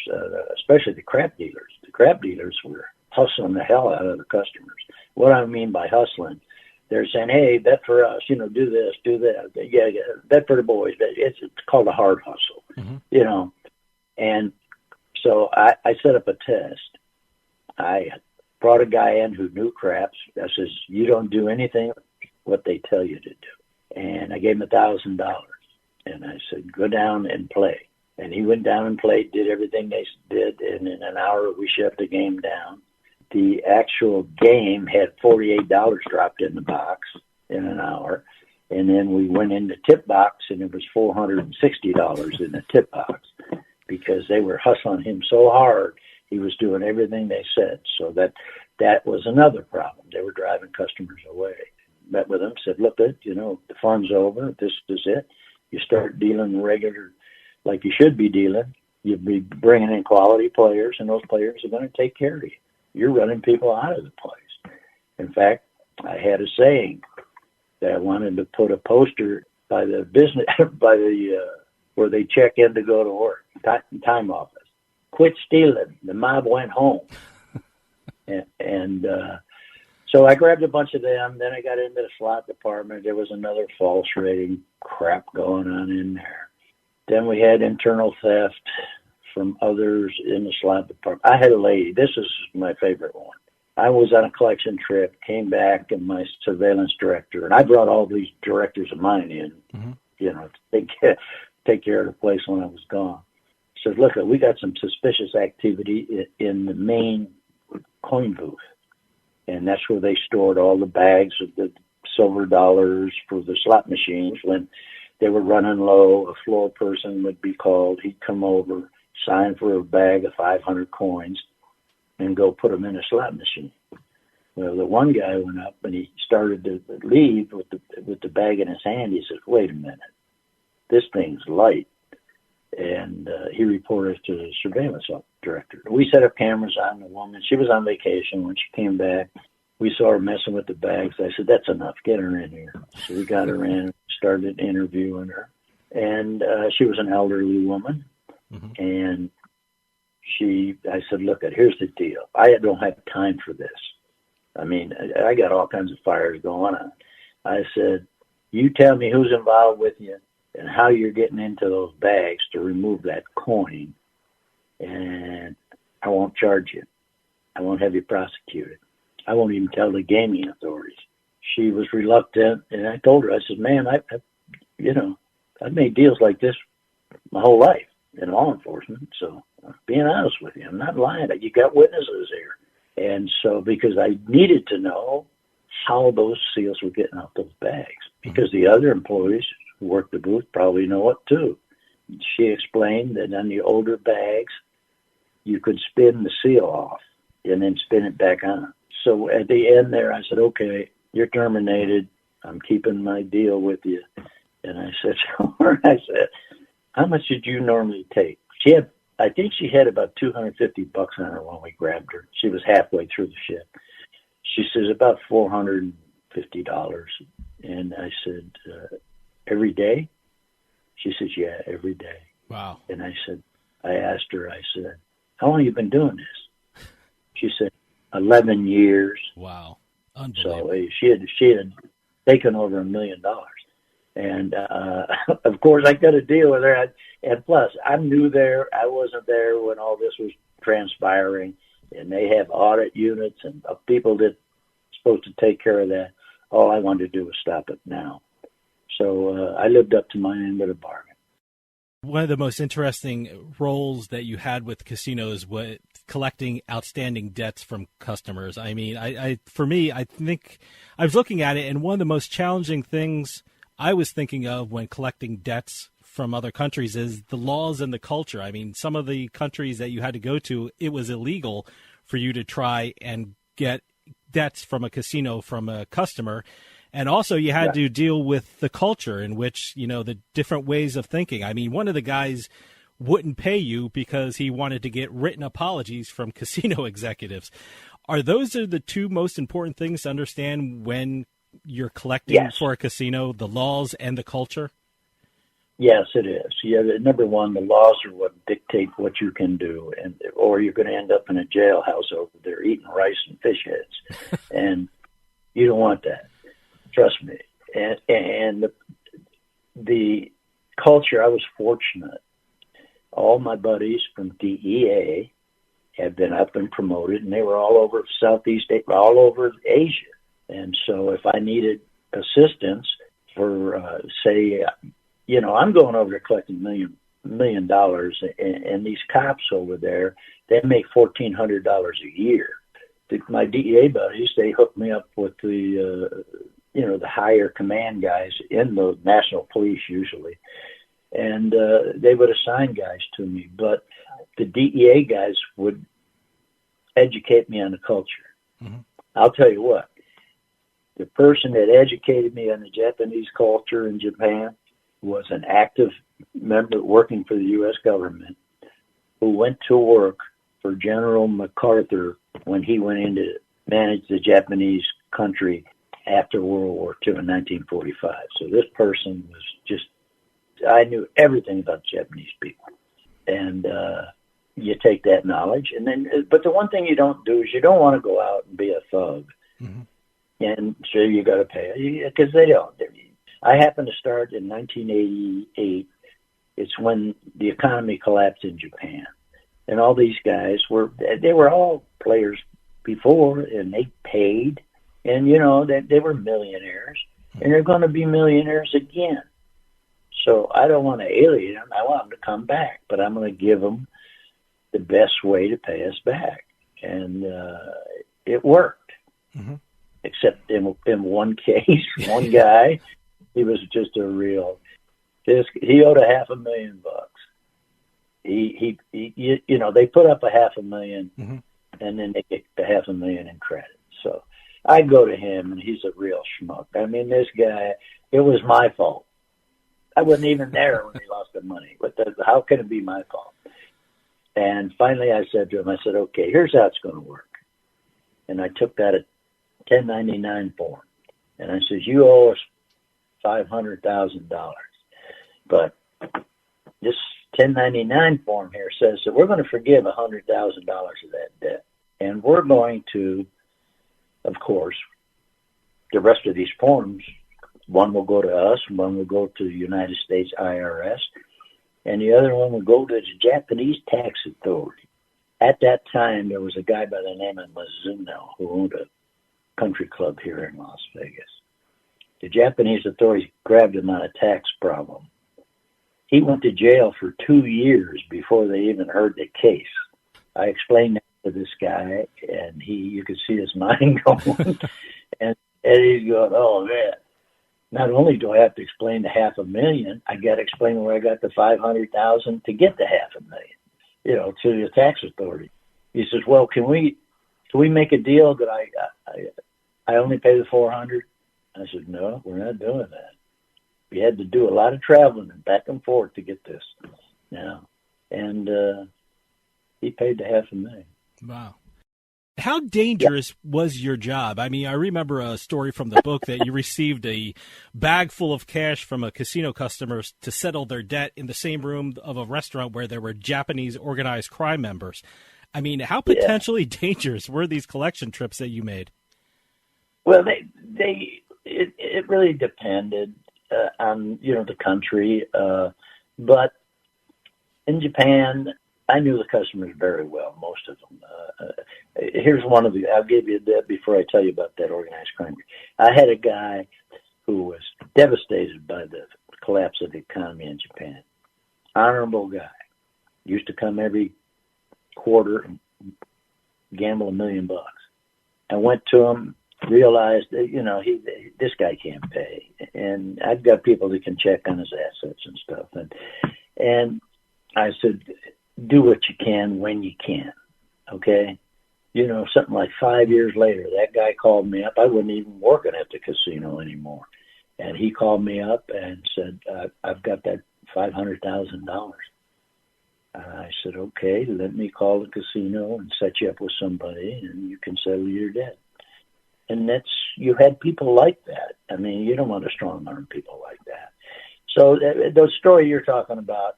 especially the crap dealers. The crap dealers were hustling the hell out of the customers. What I mean by hustling, they're saying, hey, bet for us, do this, do that. Yeah, bet for the boys. It's called a hard hustle, And so I set up a test. I brought a guy in who knew craps. I says, you don't do anything what they tell you to do. And I gave him $1,000. And I said, go down and play. And he went down and played, did everything they did. And in an hour, we shut the game down. The actual game had $48 dropped in the box in an hour. And then we went in the tip box, and it was $460 in the tip box, because they were hustling him so hard. He was doing everything they said. So that was another problem. They were driving customers away. Met with them, said, look, the fun's over. This is it. You start dealing regular, like you should be dealing. You'll be bringing in quality players, and those players are going to take care of you. You're running people out of the place. In fact, I had a saying that I wanted to put a poster by the business, where they check in to go to work, time office. Quit stealing. The mob went home. So I grabbed a bunch of them. Then I got into the slot department. There was another false rating crap going on in there. Then we had internal theft from others in the slot department. I had a lady. This is my favorite one. I was on a collection trip, came back, and my surveillance director, and I brought all these directors of mine in, to take care of the place when I was gone. Said, look, we got some suspicious activity in the main coin booth. And that's where they stored all the bags of the silver dollars for the slot machines. When they were running low, a floor person would be called. He'd come over, sign for a bag of 500 coins, and go put them in a slot machine. Well, the one guy went up, and he started to leave with the bag in his hand. He said, wait a minute, this thing's light. And he reported to the surveillance director. We set up cameras on the woman. She was on vacation. When she came back, we saw her messing with the bags. I said, that's enough. Get her in here. So we got her in, started interviewing her. And she was an elderly woman. And I said, look, here's the deal. I don't have time for this. I mean, I got all kinds of fires going on. I said, you tell me who's involved with you and how you're getting into those bags to remove that coin, and I won't charge you. I won't have you prosecuted. I won't even tell the gaming authorities. She was reluctant, and I told her, I said, man, I've made deals like this my whole life in law enforcement, so I'm being honest with you. I'm not lying. You got witnesses here. And so, because I needed to know how those seals were getting out those bags, because the other employees who worked the booth probably know it too. She explained that on the older bags, you could spin the seal off and then spin it back on. So at the end there, I said, okay, you're terminated. I'm keeping my deal with you. And I said, sure. I said, how much did you normally take? I think she had about $250 on her when we grabbed her. She was halfway through the shift. She says, about $450. And I said, every day? She says, yeah, every day. Wow. And I asked her, how long have you been doing this? She said, 11 years. Wow. Unbelievable. So she had taken over $1 million. And, of course, I got a deal with her. And plus, I'm new there. I wasn't there when all this was transpiring. And they have audit units and people that supposed to take care of that. All I wanted to do was stop it now. So I lived up to my end of the bargain. One of the most interesting roles that you had with casinos was collecting outstanding debts from customers. I mean, for me, I think I was looking at it, and one of the most challenging things I was thinking of when collecting debts from other countries is the laws and the culture. I mean, some of the countries that you had to go to, it was illegal for you to try and get debts from a casino from a customer. And also you had to deal with the culture in which, the different ways of thinking. I mean, one of the guys wouldn't pay you because he wanted to get written apologies from casino executives. Those the two most important things to understand when you're collecting for a casino, the laws and the culture? Yes, it is. Yeah, number one, the laws are what dictate what you can do, or you're going to end up in a jailhouse over there eating rice and fish heads, and you don't want that. Trust me. And the culture, I was fortunate. All my buddies from DEA had been up and promoted, and they were all over Southeast Asia, all over Asia. And so if I needed assistance for, I'm going over there collecting $1 million, and these cops over there, they make $1,400 a year. My DEA buddies, they hooked me up with the higher command guys in the national police usually. And they would assign guys to me. But the DEA guys would educate me on the culture. Mm-hmm. I'll tell you what, the person that educated me on the Japanese culture in Japan was an active member working for the U.S. government who went to work for General MacArthur when he went in to manage the Japanese country after World War II in 1945. So this person was I knew everything about Japanese people. And you take that knowledge. But the one thing you don't do is you don't want to go out and be a thug. Mm-hmm. And so you got to pay, because they don't. I happened to start in 1988. It's when the economy collapsed in Japan. And all these guys they were all players before, and they paid. And, they were millionaires, and they're going to be millionaires again. So I don't want to alienate them. I want them to come back, but I'm going to give them the best way to pay us back. And it worked, mm-hmm. except in one case, one guy, he was just he owed $500,000. He they put up $500,000, mm-hmm. and then they get the $500,000 in credit. So I go to him, and he's a real schmuck. I mean, this guy, it was my fault. I wasn't even there when he lost the money. But how can it be my fault? And finally I said to him, okay, here's how it's going to work. And I took that 1099 form. And I said, you owe us $500,000. But this 1099 form here says that we're going to forgive $100,000 of that debt. And we're going to, of course, the rest of these forms, one will go to us, one will go to the United States IRS, and the other one will go to the Japanese Tax Authority. At that time, there was a guy by the name of Mizuno who owned a country club here in Las Vegas. The Japanese authorities grabbed him on a tax problem. He went to jail for 2 years before they even heard the case. I explained that to this guy, and you could see his mind going. and he's going, oh, man. Not only do I have to explain the $500,000, I got to explain where I got the $500,000 to get the $500,000, to the tax authority. He says, well, can we make a deal that I only pay the $400? I said, no, we're not doing that. We had to do a lot of traveling and back and forth to get this. And he paid the $500,000. Wow. How dangerous was your job? I mean, I remember a story from the book that you received a bag full of cash from a casino customer to settle their debt in the same room of a restaurant where there were Japanese organized crime members. I mean, how potentially dangerous were these collection trips that you made? Well, it really depended on, the country. But in Japan, I knew the customers very well, most of them. Here's one of the, I'll give you that before I tell you about that organized crime. I had a guy who was devastated by the collapse of the economy in Japan. Honorable guy. Used to come every quarter and gamble $1 million. I went to him, realized that, this guy can't pay. And I've got people that can check on his assets and stuff. And I said, do what you can when you can, okay? Something like 5 years later, that guy called me up. I wasn't even working at the casino anymore. And he called me up and said, I've got that $500,000. I said, okay, let me call the casino and set you up with somebody, and you can settle your debt. And you had people like that. I mean, you don't want to strong-arm people like that. So the story you're talking about,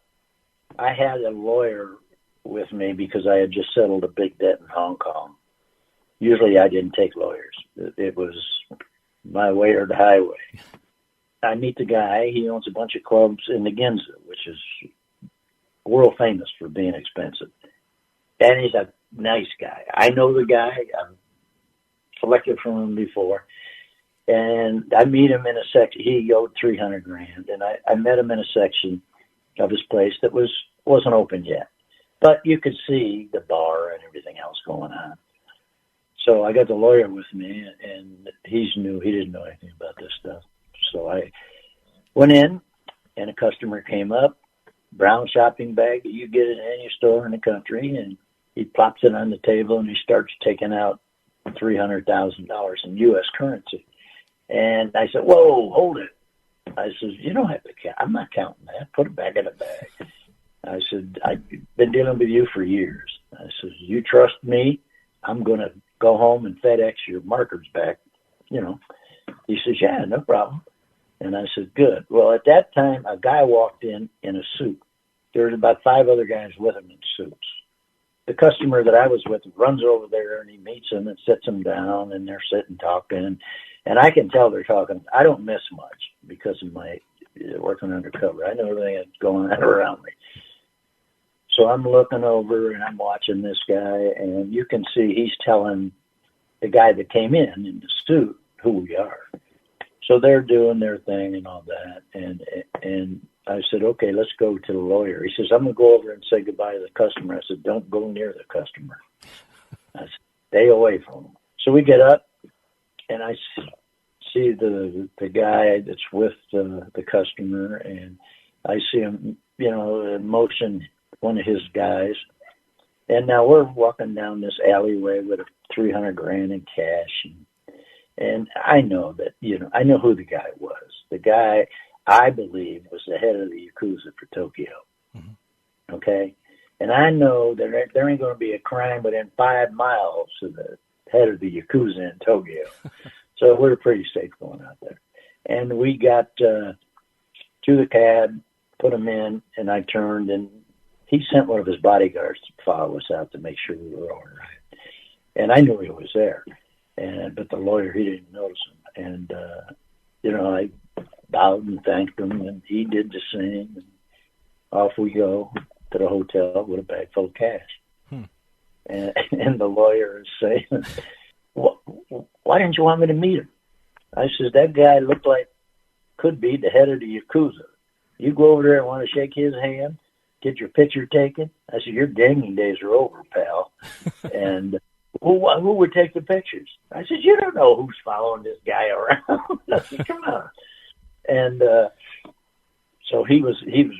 I had a lawyer with me because I had just settled a big debt in Hong Kong. Usually I didn't take lawyers. It was my way or the highway. I meet the guy. He owns a bunch of clubs in the Ginza, which is world famous for being expensive. And he's a nice guy. I know the guy. I've collected from him before. And I meet him in a section. He owed $300,000. And I met him in a section of his place that wasn't open yet. But you could see the bar and everything else going on. So I got the lawyer with me, and he's new. He didn't know anything about this stuff. So I went in, and a customer came up, brown shopping bag that you get at any store in the country, and he plops it on the table, and he starts taking out $300,000 in U.S. currency. And I said, whoa, hold it. I said, you don't have to count. I'm not counting that. Put it back in the bag. I said, I've been dealing with you for years. I said, you trust me? I'm going to go home and FedEx your markers back. He says, yeah, no problem. And I said, good. Well, at that time, a guy walked in a suit. There was about 5 other guys with him in suits. The customer that I was with runs over there, and he meets him and sits him down, and they're sitting talking. And I can tell they're talking. I don't miss much because of my working undercover. I know everything that's going on around me. So I'm looking over, and I'm watching this guy, and you can see he's telling the guy that came in the suit who we are. So they're doing their thing and all that. And I said, okay, let's go to the lawyer. He says, I'm going to go over and say goodbye to the customer. I said, don't go near the customer. I said, stay away from him. So we get up, and I see the guy that's with the customer, and I see him, motion one of his guys. And now we're walking down this alleyway with $300,000 in cash. And I know that, I know who the guy was. The guy, I believe, was the head of the Yakuza for Tokyo. Mm-hmm. Okay? And I know that there ain't going to be a crime within 5 miles of the head of the Yakuza in Tokyo. So we're pretty safe going out there. And we got to the cab, put him in, and I turned, and he sent one of his bodyguards to follow us out to make sure we were all right. And I knew he was there. But the lawyer, he didn't notice him. And, I bowed and thanked him, and he did the same. And off we go to the hotel with a bag full of cash. And the lawyer is saying, why didn't you want me to meet him? I says, that guy looked like could be the head of the Yakuza. You go over there and want to shake his hand, get your picture taken? I said, your gaming days are over, pal. And who would take the pictures? I said, you don't know who's following this guy around. I said, come on. And so he was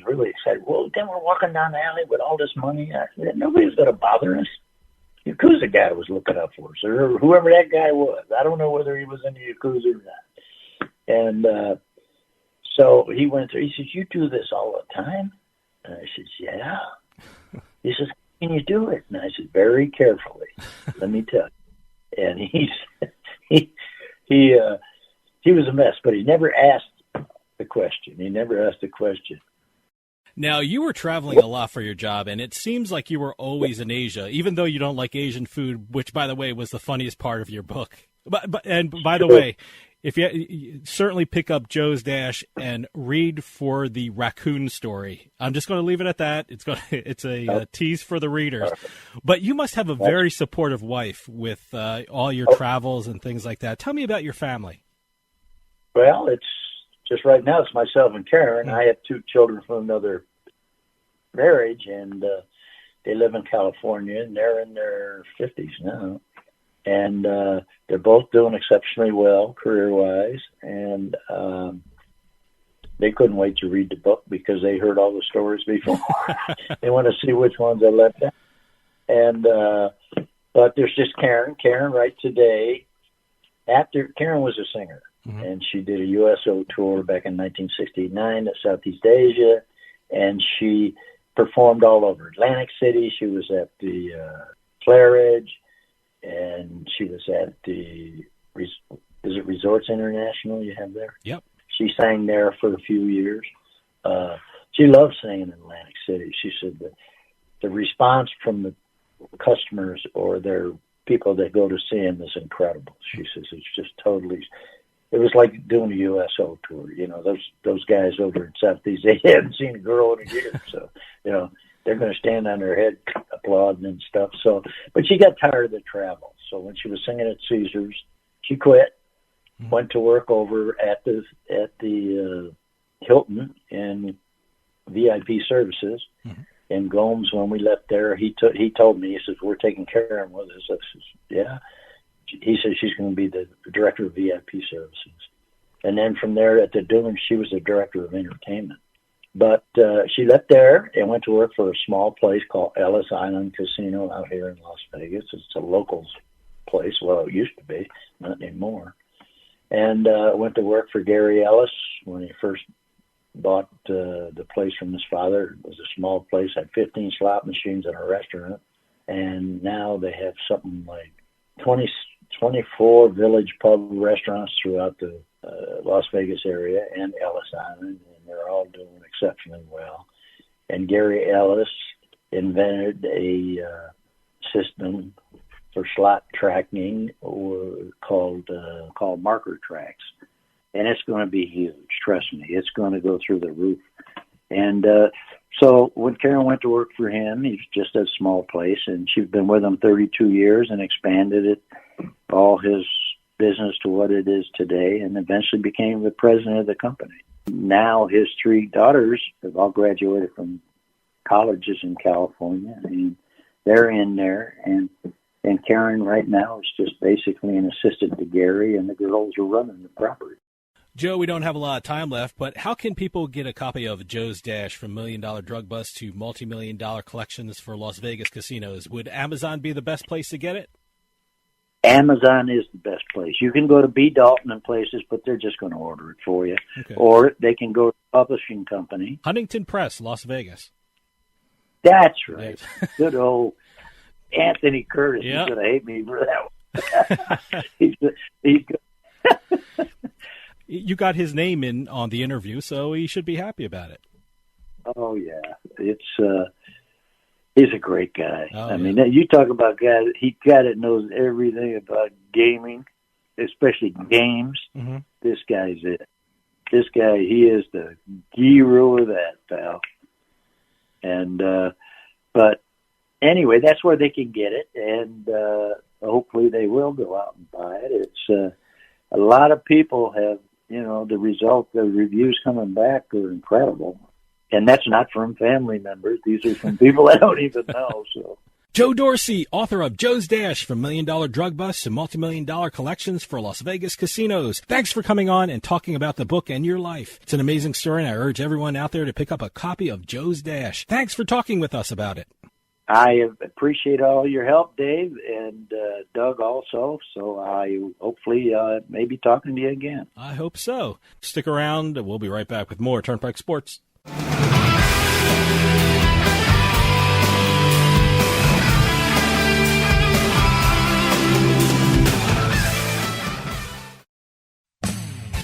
really excited. Well, then we're walking down the alley with all this money. I said, nobody's going to bother us. Yakuza guy was looking up for us, or whoever that guy was. I don't know whether he was in the Yakuza or not. And so he went through. He says, you do this all the time? And I said, yeah. He says, how can you do it? And I said, very carefully. Let me tell you. And he was a mess, but he never asked the question. He never asked the question. Now, you were traveling a lot for your job, and it seems like you were always in Asia, even though you don't like Asian food, which, by the way, was the funniest part of your book. And by the way, if you certainly pick up Joe's Dash and read for the raccoon story. I'm just going to leave it at that. It's a tease for the readers. But you must have a very supportive wife with all your travels and things like that. Tell me about your family. Well, it's just right now it's myself and Karen. I have 2 children from another marriage, and they live in California, and they're in their 50s now. And they're both doing exceptionally well career-wise, and they couldn't wait to read the book because they heard all the stories before. They want to see which ones I left out. And but there's just Karen. Karen, right today, after Karen was a singer, and she did a USO tour back in 1969 to Southeast Asia, and she performed all over Atlantic City. She was at the Claridge, and she was at the, is it Resorts International you have there? Yep. She sang there for a few years. She loved singing in Atlantic City. She said that the response from the customers or their people that go to see him is incredible. She says it's just totally, it was like doing a USO tour. You know, those guys over in Southeast, they hadn't seen a girl in a year. So, you know, they're going to stand on their head applauding and stuff. So, but she got tired of the travel. So when she was singing at Caesars, she quit, went to work over at the Hilton in VIP services. And Gomes, when we left there, he told me, he says, we're taking care of him with us. I says, yeah. He says she's going to be the director of VIP services. And then from there at the Dunes, she was the director of entertainment. But she left there and went to work for a small place called Ellis Island Casino out here in Las Vegas. It's a locals place. Well, it used to be, not anymore. And went to work for Gary Ellis when he first bought the place from his father. It was a small place, had 15 slot machines and a restaurant. And now they have something like 24 village pub restaurants throughout the Las Vegas area and Ellis Island, and they're all doing exceptionally well. And Gary Ellis invented a system for slot tracking called marker tracks. And it's going to be huge. Trust me, it's going to go through the roof. And so when Karen went to work for him, he was just a small place, and she's been with him 32 years and expanded it, all his business to what it is today, and eventually became the president of the company. Now his 3 daughters have all graduated from colleges in California, and they're in there. And Karen right now is just basically an assistant to Gary, and the girls are running the property. Joe, we don't have a lot of time left, but how can people get a copy of Joe's Dash from $1 Million Drug Bust to multi-million-dollar collections for Las Vegas casinos? Would Amazon be the best place to get it? Amazon is the best place. You can go to B. Dalton and places, but they're just going to order it for you. Okay. Or they can go to the publishing company. Huntington Press, Las Vegas. That's right. Good old Anthony Curtis. Yep. He's going to hate me for that one. he's good. You got his name in on the interview, so he should be happy about it. Oh, yeah. He's a great guy. Oh, I mean, you talk about guys, he got it, knows everything about gaming, especially games. This guy's it. This guy, he is the guru of that, pal. And, but anyway, that's where they can get it, and hopefully they will go out and buy it. It's a lot of people have, you know, the reviews coming back are incredible. And that's not from family members. These are from people I don't even know. So. Joe Dorsey, author of Joe's Dash, from $1 Million Drug Busts to multi-million-dollar collections for Las Vegas casinos. Thanks for coming on and talking about the book and your life. It's an amazing story, and I urge everyone out there to pick up a copy of Joe's Dash. Thanks for talking with us about it. I appreciate all your help, Dave, and Doug also. So I hopefully may be talking to you again. I hope so. Stick around. We'll be right back with more Turnpike Sports.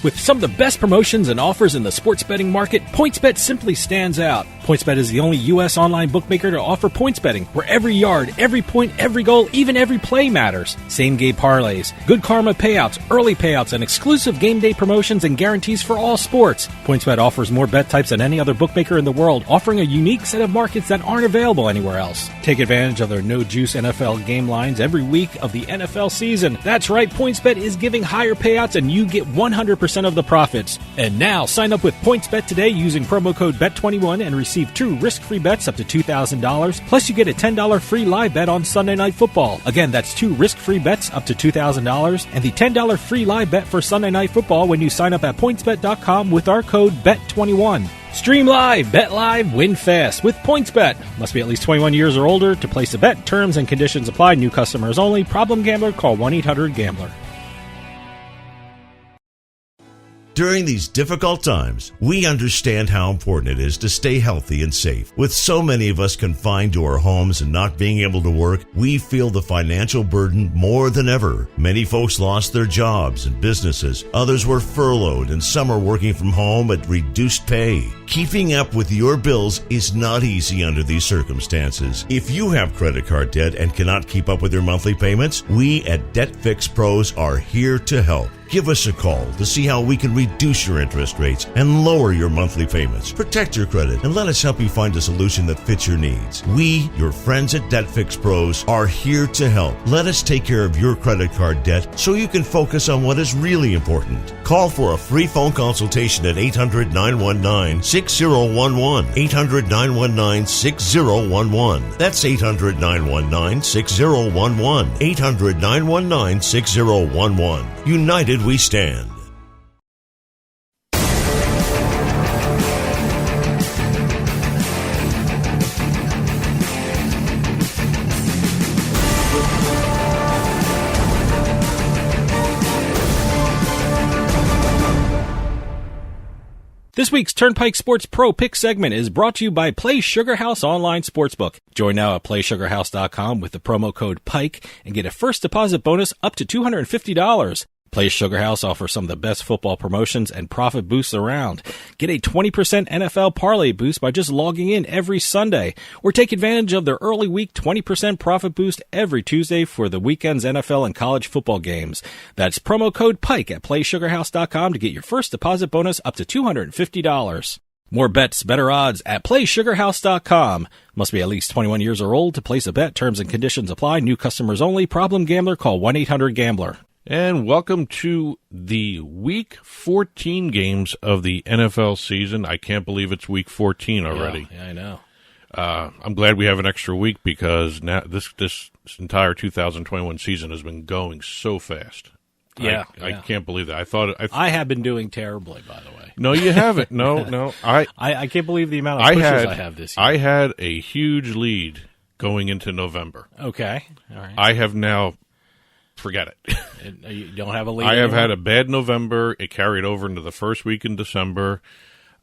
With some of the best promotions and offers in the sports betting market, PointsBet simply stands out. PointsBet is the only U.S. online bookmaker to offer points betting, where every yard, every point, every goal, even every play matters. Same-game parlays, good karma payouts, early payouts, and exclusive game day promotions and guarantees for all sports. PointsBet offers more bet types than any other bookmaker in the world, offering a unique set of markets that aren't available anywhere else. Take advantage of their no-juice NFL game lines every week of the NFL season. That's right, PointsBet is giving higher payouts, and you get 100% of the profits. And now, sign up with PointsBet today using promo code BET21 and receive 2 risk-free bets up to $2,000. Plus, you get a $10 free live bet on Sunday Night Football. Again, that's 2 risk-free bets up to $2,000 and the $10 free live bet for Sunday Night Football when you sign up at PointsBet.com with our code BET21. Stream live, bet live, win fast with PointsBet. Must be at least 21 years or older to place a bet. Terms and conditions apply. New customers only. Problem gambler? Call 1-800-GAMBLER. During these difficult times, we understand how important it is to stay healthy and safe. With so many of us confined to our homes and not being able to work, we feel the financial burden more than ever. Many folks lost their jobs and businesses. Others were furloughed, and some are working from home at reduced pay. Keeping up with your bills is not easy under these circumstances. If you have credit card debt and cannot keep up with your monthly payments, we at Debt Fix Pros are here to help. Give us a call to see how we can reduce your interest rates and lower your monthly payments. Protect your credit and let us help you find a solution that fits your needs. We, your friends at Debt Fix Pros, are here to help. Let us take care of your credit card debt so you can focus on what is really important. Call for a free phone consultation at 800-919-6011. 800-919-6011. That's 800-919-6011. 800-919-6011. United we stand. This week's Turnpike Sports Pro Pick segment is brought to you by Play Sugar House Online Sportsbook. Join now at PlaySugarHouse.com with the promo code PIKE and get a first deposit bonus up to $250. Play Sugar House offers some of the best football promotions and profit boosts around. Get a 20% NFL parlay boost by just logging in every Sunday, or take advantage of their early week 20% profit boost every Tuesday for the weekend's NFL and college football games. That's promo code PIKE at PlaySugarHouse.com to get your first deposit bonus up to $250. More bets, better odds at PlaySugarHouse.com. Must be at least 21 years or old to place a bet. Terms and conditions apply. New customers only. Problem gambler? Call 1-800-GAMBLER. And welcome to the Week 14 games of the NFL season. I can't believe it's Week 14 already. Yeah, I know. I'm glad we have an extra week because now this entire 2021 season has been going so fast. Yeah, I can't believe that. I have been doing terribly, by the way. No, you haven't. No. I can't believe the amount of pushes I have this year. I had a huge lead going into November. Okay. All right. I have now... Forget it. You don't have a lead? I have had a bad November. It carried over into the first week in December.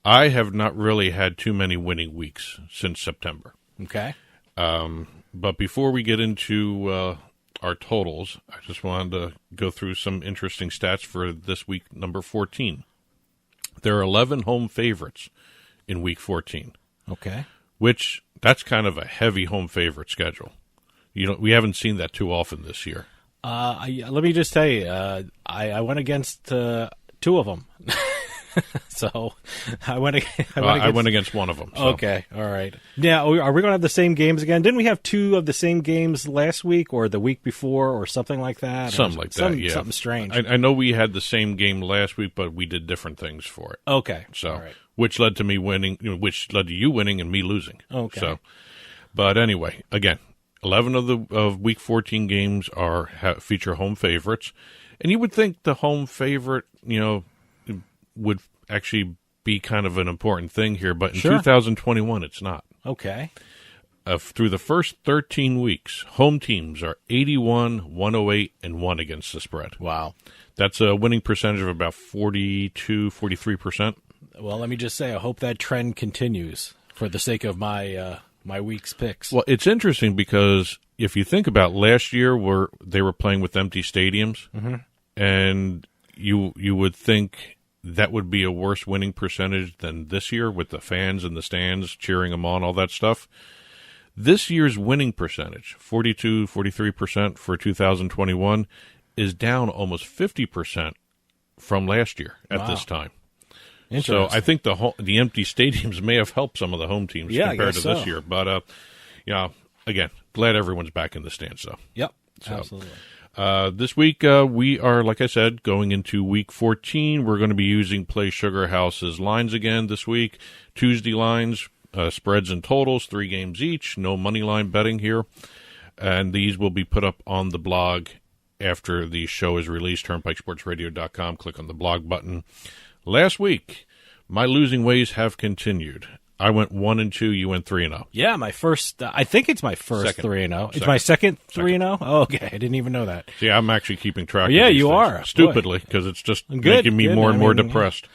I have not really had too many winning weeks since September. Okay. But before we get into our totals, I just wanted to go through some interesting stats for this week, number 14. There are 11 home favorites in Week 14. Okay. Which, that's kind of a heavy home favorite schedule. We haven't seen that too often this year. Let me just tell you, I went against 2 of them. So I went against one of them. So. Okay, all right. Now, are we going to have the same games again? Didn't we have 2 of the same games last week or the week before or something like that? Something yeah. Something strange. I know we had the same game last week, but we did different things for it. Okay. So all right. which led to me winning, which led to you winning and me losing. Okay. So, but anyway, again, 11 of Week 14 games feature home favorites, and you would think the home favorite, would actually be kind of an important thing here, but in 2021, it's not. Okay. Through the first 13 weeks, home teams are 81, 108, and 1 against the spread. Wow. That's a winning percentage of about 42, 43%. Well, let me just say, I hope that trend continues for the sake of my my week's picks. Well, it's interesting because if you think about last year where they were playing with empty stadiums, and you would think that would be a worse winning percentage than this year with the fans in the stands cheering them on, all that stuff. This year's winning percentage, 42, 43% for 2021, is down almost 50% from last year at this time. So I think the empty stadiums may have helped some of the home teams compared to this year. But, again, glad everyone's back in the stands, though. Yep, absolutely. This week, we are, like I said, going into Week 14. We're going to be using Play Sugar House's lines again this week. Tuesday lines, spreads and totals, 3 games each. No money line betting here. And these will be put up on the blog after the show is released, turnpikesportsradio.com. Click on the blog button. Last week, my losing ways have continued. I went 1-2. You went 3-0. Yeah, my first. I think it's my first 3-0. It's my second 3-0. Oh, okay, I didn't even know that. See, I'm actually keeping track. Yeah, of these you things, are stupidly because it's just making me more and more depressed.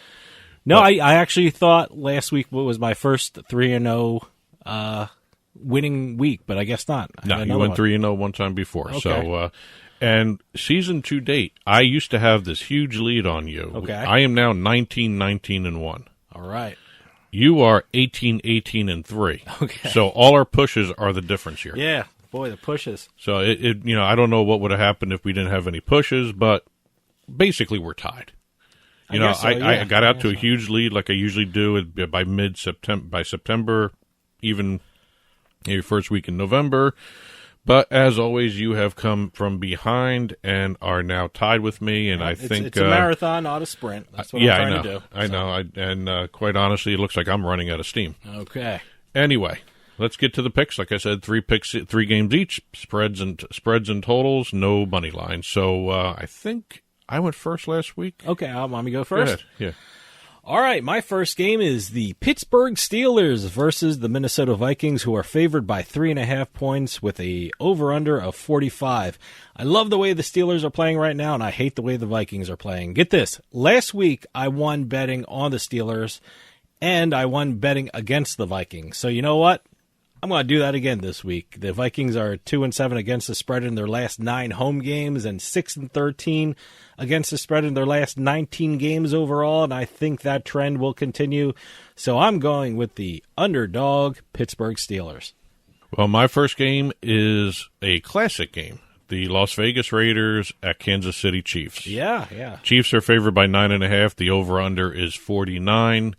No, I actually thought last week was my first 3-0 winning week, but I guess not. No, you went 3-0 one time before. Okay. So, and season to date, I used to have this huge lead on you. Okay. I am now 19-19-1. All right. You are 18-18-3. Okay. So all our pushes are the difference here. Yeah, boy, the pushes. So I don't know what would have happened if we didn't have any pushes, but basically we're tied. I got out to a huge lead like I usually do by mid-September, by September, even maybe first week in November. But as always, you have come from behind and are now tied with me. And I think it's a marathon, not a sprint. That's what I'm trying to do. I know. And quite honestly, it looks like I'm running out of steam. Okay. Anyway, let's get to the picks. Like I said, 3 picks, 3 games each, spreads and totals, no money line. So I think I went first last week. Okay, I'll let me go first. Go ahead. Yeah. All right, my first game is the Pittsburgh Steelers versus the Minnesota Vikings, who are favored by 3.5 points with a over-under of 45. I love the way the Steelers are playing right now, and I hate the way the Vikings are playing. Get this. Last week, I won betting on the Steelers, and I won betting against the Vikings. So you know what? I'm going to do that again this week. The Vikings are 2-7 against the spread in their last 9 home games and 6-13 against the spread in their last 19 games overall, and I think that trend will continue. So I'm going with the underdog Pittsburgh Steelers. Well, my first game is a classic game. The Las Vegas Raiders at Kansas City Chiefs. Yeah. Chiefs are favored by 9.5. The over-under is 49.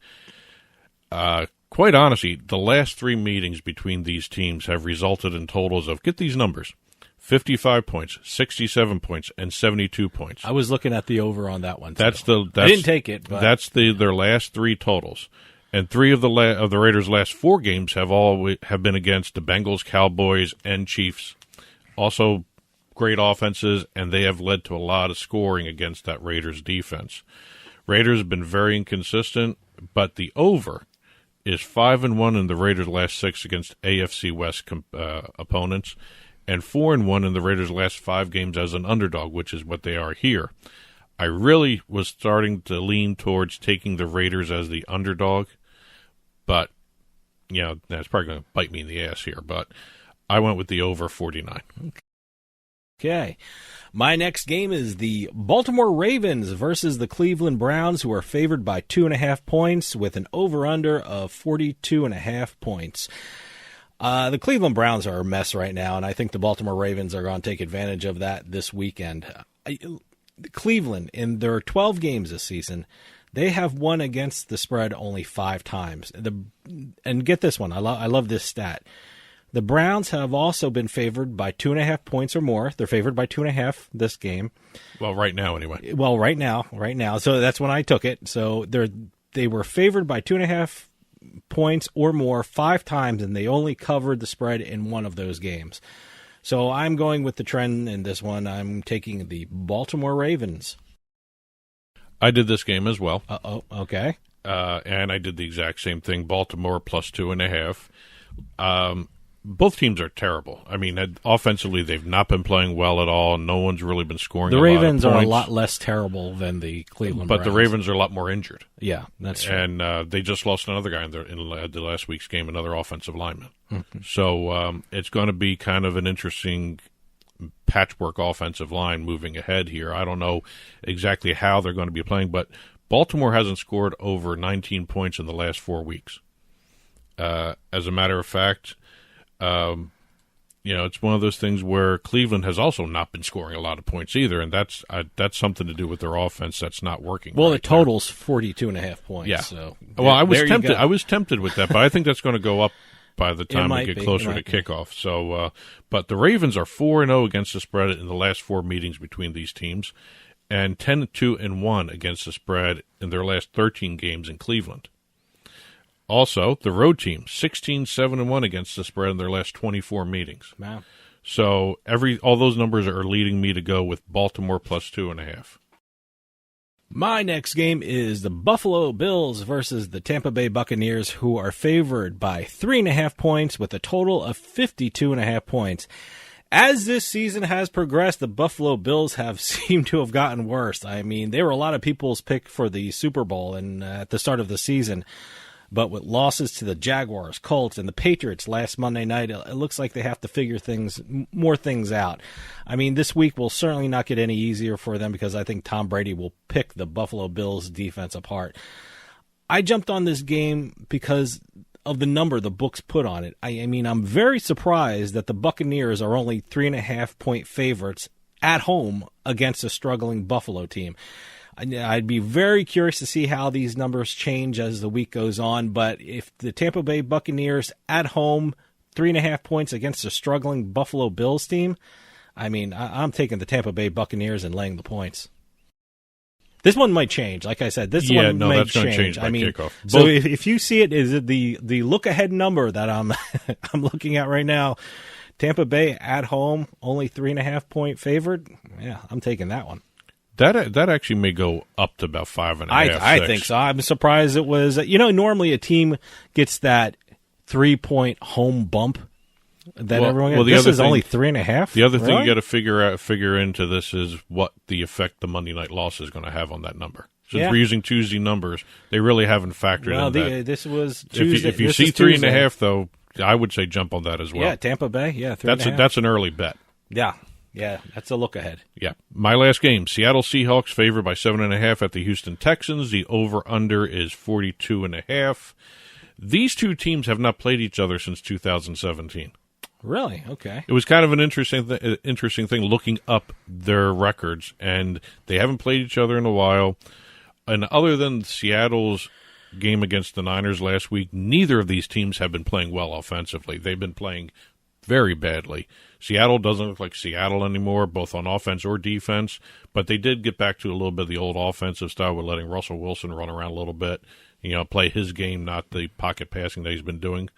Quite honestly, the last 3 meetings between these teams have resulted in totals of, get these numbers, 55 points, 67 points, and 72 points. I was looking at the over on that one. I didn't take it. But. That's their last 3 totals. And 3 of the Raiders' last 4 games have been against the Bengals, Cowboys, and Chiefs. Also great offenses, and they have led to a lot of scoring against that Raiders defense. Raiders have been very inconsistent, but the over is 5-1 in the Raiders' last 6 against AFC West opponents, and 4-1 in the Raiders' last 5 games as an underdog, which is what they are here. I really was starting to lean towards taking the Raiders as the underdog, but that's probably going to bite me in the ass here. But I went with the over 49. Okay. My next game is the Baltimore Ravens versus the Cleveland Browns, who are favored by 2.5 points with an over-under of 42.5 points. The Cleveland Browns are a mess right now, and I think the Baltimore Ravens are going to take advantage of that this weekend. Cleveland, in their 12 games this season, they have won against the spread only 5 times. And get this one. I love this stat. The Browns have also been favored by 2.5 points or more. They're favored by 2.5 this game. Well, right now, anyway. Well, right now. So that's when I took it. So they were favored by 2.5 points or more 5 times, and they only covered the spread in one of those games. So I'm going with the trend in this one. I'm taking the Baltimore Ravens. I did this game as well. Okay. And I did the exact same thing. Baltimore plus 2.5. Both teams are terrible. I mean, offensively, they've not been playing well at all. No one's really been scoring. The Ravens are a lot less terrible than the Cleveland Browns. But the Ravens are a lot more injured. Yeah, that's true. And they just lost another guy in the last week's game, another offensive lineman. Mm-hmm. So it's going to be kind of an interesting patchwork offensive line moving ahead here. I don't know exactly how they're going to be playing, but Baltimore hasn't scored over 19 points in the last 4 weeks. As a matter of fact, it's one of those things where Cleveland has also not been scoring a lot of points either, and that's something to do with their offense that's not working. Well, the total's 42.5 points. Yeah. So well, I was tempted. I was tempted with that, but I think that's going to go up by the time we get closer to kickoff. So, but the Ravens are 4-0 against the spread in the last 4 meetings between these teams, and 10-2-1 against the spread in their last 13 games in Cleveland. Also, the road team 16-7-1 against the spread in their last 24 meetings. Wow! So all those numbers are leading me to go with Baltimore plus 2.5. My next game is the Buffalo Bills versus the Tampa Bay Buccaneers, who are favored by 3.5 points with a total of 52.5 points. As this season has progressed, the Buffalo Bills have seemed to have gotten worse. I mean, they were a lot of people's pick for the Super Bowl and at the start of the season. But with losses to the Jaguars, Colts, and the Patriots last Monday night, it looks like they have to figure more things out. I mean, this week will certainly not get any easier for them because I think Tom Brady will pick the Buffalo Bills defense apart. I jumped on this game because of the number the books put on it. I mean, I'm very surprised that the Buccaneers are only 3.5-point favorites at home against a struggling Buffalo team. I'd be very curious to see how these numbers change as the week goes on, but if the Tampa Bay Buccaneers at home, 3.5 points against a struggling Buffalo Bills team, I mean, I'm taking the Tampa Bay Buccaneers and laying the points. This one might change. Like I said, this one might that's going to change by kickoff. So if you see it, is it the look-ahead number that I'm I'm looking at right now, Tampa Bay at home, only 3.5-point favored? Yeah, I'm taking that one. That actually may go up to about 5.5. I think so. I'm surprised it was. Normally a team gets that 3-point home bump that everyone gets. This is only 3.5. The other thing you got to figure into this is what the effect the Monday night loss is going to have on that number. Since we're using Tuesday numbers, they really haven't factored in that. This was Tuesday. If you see 3.5, though, I would say jump on that as well. Yeah, Tampa Bay. Yeah, 3.5. That's an early bet. Yeah, that's a look ahead. Yeah. My last game, Seattle Seahawks favored by 7.5 at the Houston Texans. The over-under is 42.5. These two teams have not played each other since 2017. Really? Okay. It was kind of an interesting thing looking up their records, and they haven't played each other in a while. And other than Seattle's game against the Niners last week, neither of these teams have been playing well offensively. They've been playing very badly. Seattle doesn't look like Seattle anymore, both on offense or defense, but they did get back to a little bit of the old offensive style with letting Russell Wilson run around a little bit, play his game, not the pocket passing that he's been doing.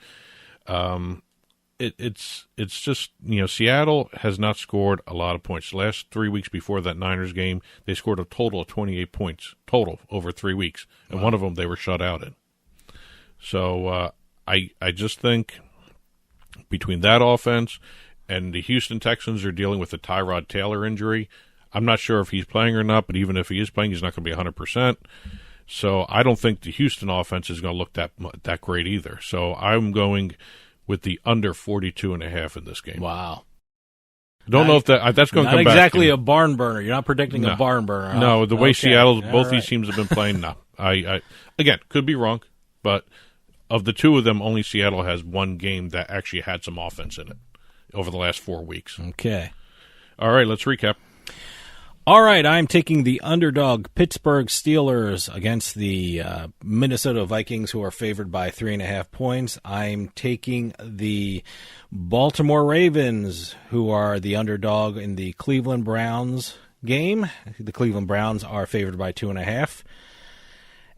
It's just, Seattle has not scored a lot of points. The last 3 weeks before that Niners game, they scored a total of 28 points total over 3 weeks, and one of them they were shut out in. So I just think between that offense and the Houston Texans are dealing with a Tyrod Taylor injury. I'm not sure if he's playing or not, but even if he is playing, he's not going to be 100%. So I don't think the Houston offense is going to look that great either. So I'm going with the under 42.5 in this game. Wow. Don't know if that's going to come back. Not exactly a barn burner. You're not predicting a barn burner. No, the way Seattle, both these teams have been playing, no. I again, could be wrong, but of the two of them, only Seattle has one game that actually had some offense in it over the last 4 weeks. Okay. All right, let's recap. All right, I'm taking the underdog Pittsburgh Steelers against the Minnesota Vikings, who are favored by 3.5 points. I'm taking the Baltimore Ravens, who are the underdog in the Cleveland Browns game. The Cleveland Browns are favored by 2.5.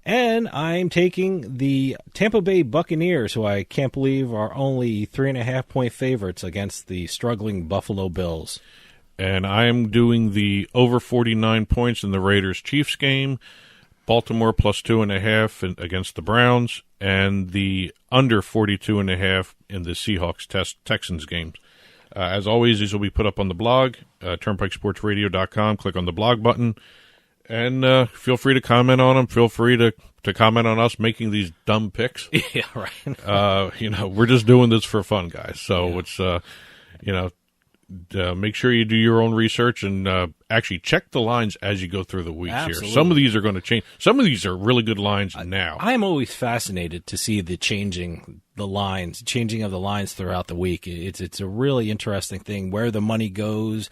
And I'm taking the Tampa Bay Buccaneers, who I can't believe are only 3.5-point favorites against the struggling Buffalo Bills. And I am doing the over 49 points in the Raiders-Chiefs game, Baltimore plus 2.5 against the Browns, and the under 42.5 in the Seahawks-Texans games. As always, these will be put up on the blog, turnpikesportsradio.com. Click on the blog button, and feel free to comment on them. Feel free to comment on us making these dumb picks. Yeah, right. We're just doing this for fun, guys. So it's, make sure you do your own research and actually check the lines as you go through the weeks. Absolutely. Here. Some of these are going to change. Some of these are really good lines now. I am always fascinated to see the changing of the lines throughout the week. It's a really interesting thing where the money goes,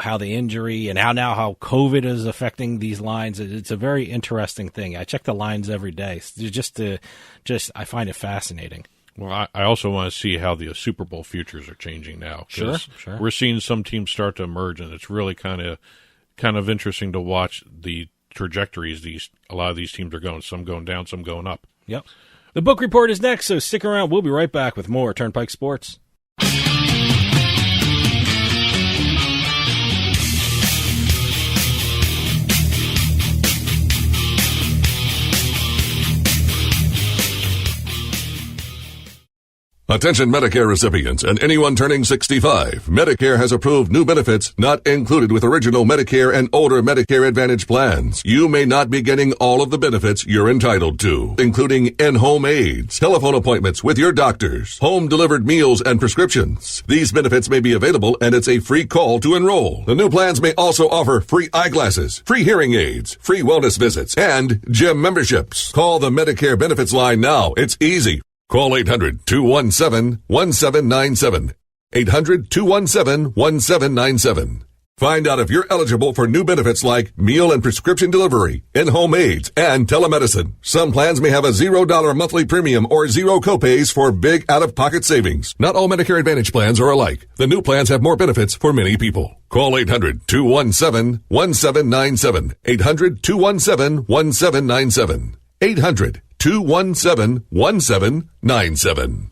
how the injury and how COVID is affecting these lines. It's a very interesting thing. I check the lines every day I find it fascinating. Well, I also want to see how the Super Bowl futures are changing now. Sure. We're seeing some teams start to emerge, and it's really kind of interesting to watch the trajectories a lot of these teams are going. Some going down, some going up. Yep. The book report is next, so stick around. We'll be right back with more Turnpike Sports. Attention Medicare recipients and anyone turning 65. Medicare has approved new benefits not included with original Medicare and older Medicare Advantage plans. You may not be getting all of the benefits you're entitled to, including in-home aids, telephone appointments with your doctors, home-delivered meals and prescriptions. These benefits may be available, and it's a free call to enroll. The new plans may also offer free eyeglasses, free hearing aids, free wellness visits, and gym memberships. Call the Medicare benefits line now. It's easy. Call 800-217-1797. 800-217-1797. Find out if you're eligible for new benefits like meal and prescription delivery, in-home aids, and telemedicine. Some plans may have a $0 monthly premium or zero copays for big out-of-pocket savings. Not all Medicare Advantage plans are alike. The new plans have more benefits for many people. Call 800-217-1797. 800-217-1797. 800-217-1797.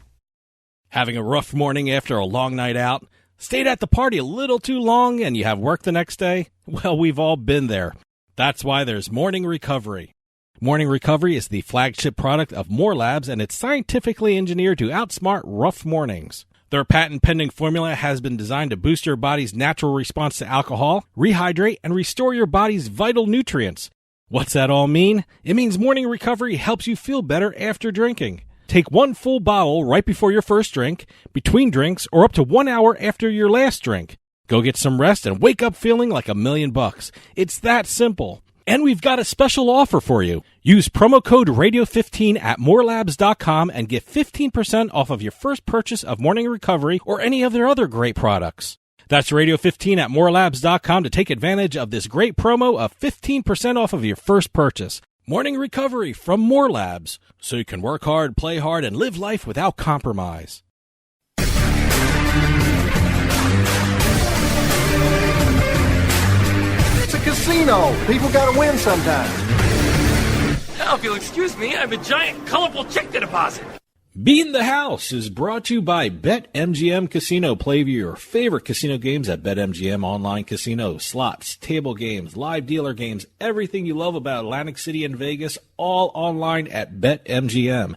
Having a rough morning after a long night out? Stayed at the party a little too long and you have work the next day? Well, we've all been there. That's why there's Morning Recovery. Morning Recovery is the flagship product of More Labs, and it's scientifically engineered to outsmart rough mornings. Their patent-pending formula has been designed to boost your body's natural response to alcohol, rehydrate, and restore your body's vital nutrients. What's that all mean? It means Morning Recovery helps you feel better after drinking. Take one full bottle right before your first drink, between drinks, or up to 1 hour after your last drink. Go get some rest and wake up feeling like $1,000,000. It's that simple. And we've got a special offer for you. Use promo code Radio15 at morelabs.com and get 15% off of your first purchase of Morning Recovery or any of their other great products. That's Radio15 at morelabs.com to take advantage of this great promo of 15% off of your first purchase. Morning Recovery from More Labs, so you can work hard, play hard, and live life without compromise. It's a casino. People gotta win sometimes. Now, if you'll excuse me, I have a giant, colorful check to deposit. Beatin The House is brought to you by BetMGM Casino. Play your favorite casino games at BetMGM Online Casino. Slots, table games, live dealer games, everything you love about Atlantic City and Vegas, all online at BetMGM.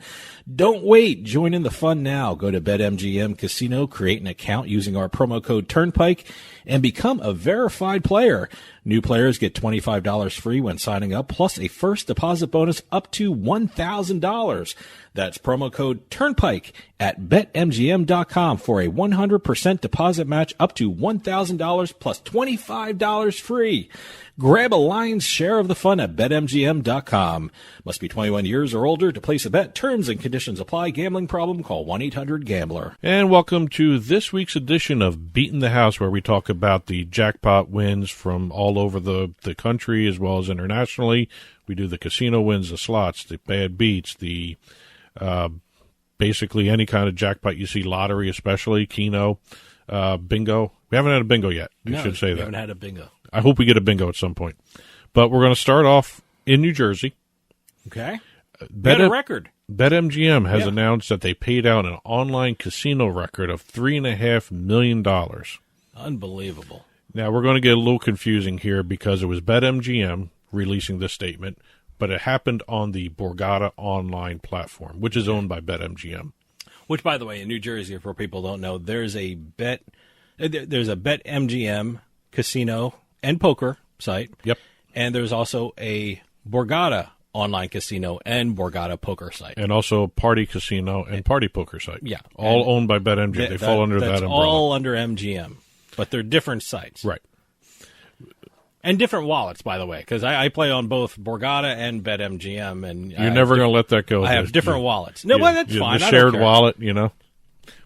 Don't wait. Join in the fun now. Go to BetMGM Casino, create an account using our promo code Turnpike, and become a verified player. New players get $25 free when signing up, plus a first deposit bonus up to $1,000. That's promo code Turnpike at BetMGM.com for a 100% deposit match up to $1,000 plus $25 free. Grab a lion's share of the fun at BetMGM.com. Must be 21 years or older to place a bet. Terms and conditions apply. Gambling problem? Call 1-800-GAMBLER. And welcome to this week's edition of Beatin the House, where we talk about the jackpot wins from all over the country as well as internationally. We do the casino wins, the slots, the bad beats, the basically any kind of jackpot you see, lottery especially, Keno, bingo. We haven't had a bingo yet. You should say that. We haven't had a bingo. I hope we get a bingo at some point. But we're going to start off in New Jersey. Okay. Got a record. BetMGM has announced that they paid out an online casino record of $3.5 million. Unbelievable. Now, we're going to get a little confusing here because it was BetMGM releasing this statement, but it happened on the Borgata online platform, which is owned by BetMGM. Which, by the way, in New Jersey, for people who don't know, there's a BetMGM casino and poker site. Yep. And there's also a Borgata online casino and Borgata poker site. And also Party Casino and Party Poker site. Yeah. All owned by BetMGM. They fall under that umbrella. All under MGM. But they're different sites. Right. And different wallets, by the way, because I play on both Borgata and BetMGM. And you're never going to let that go. I have different wallets. No, but that's fine. The shared wallet,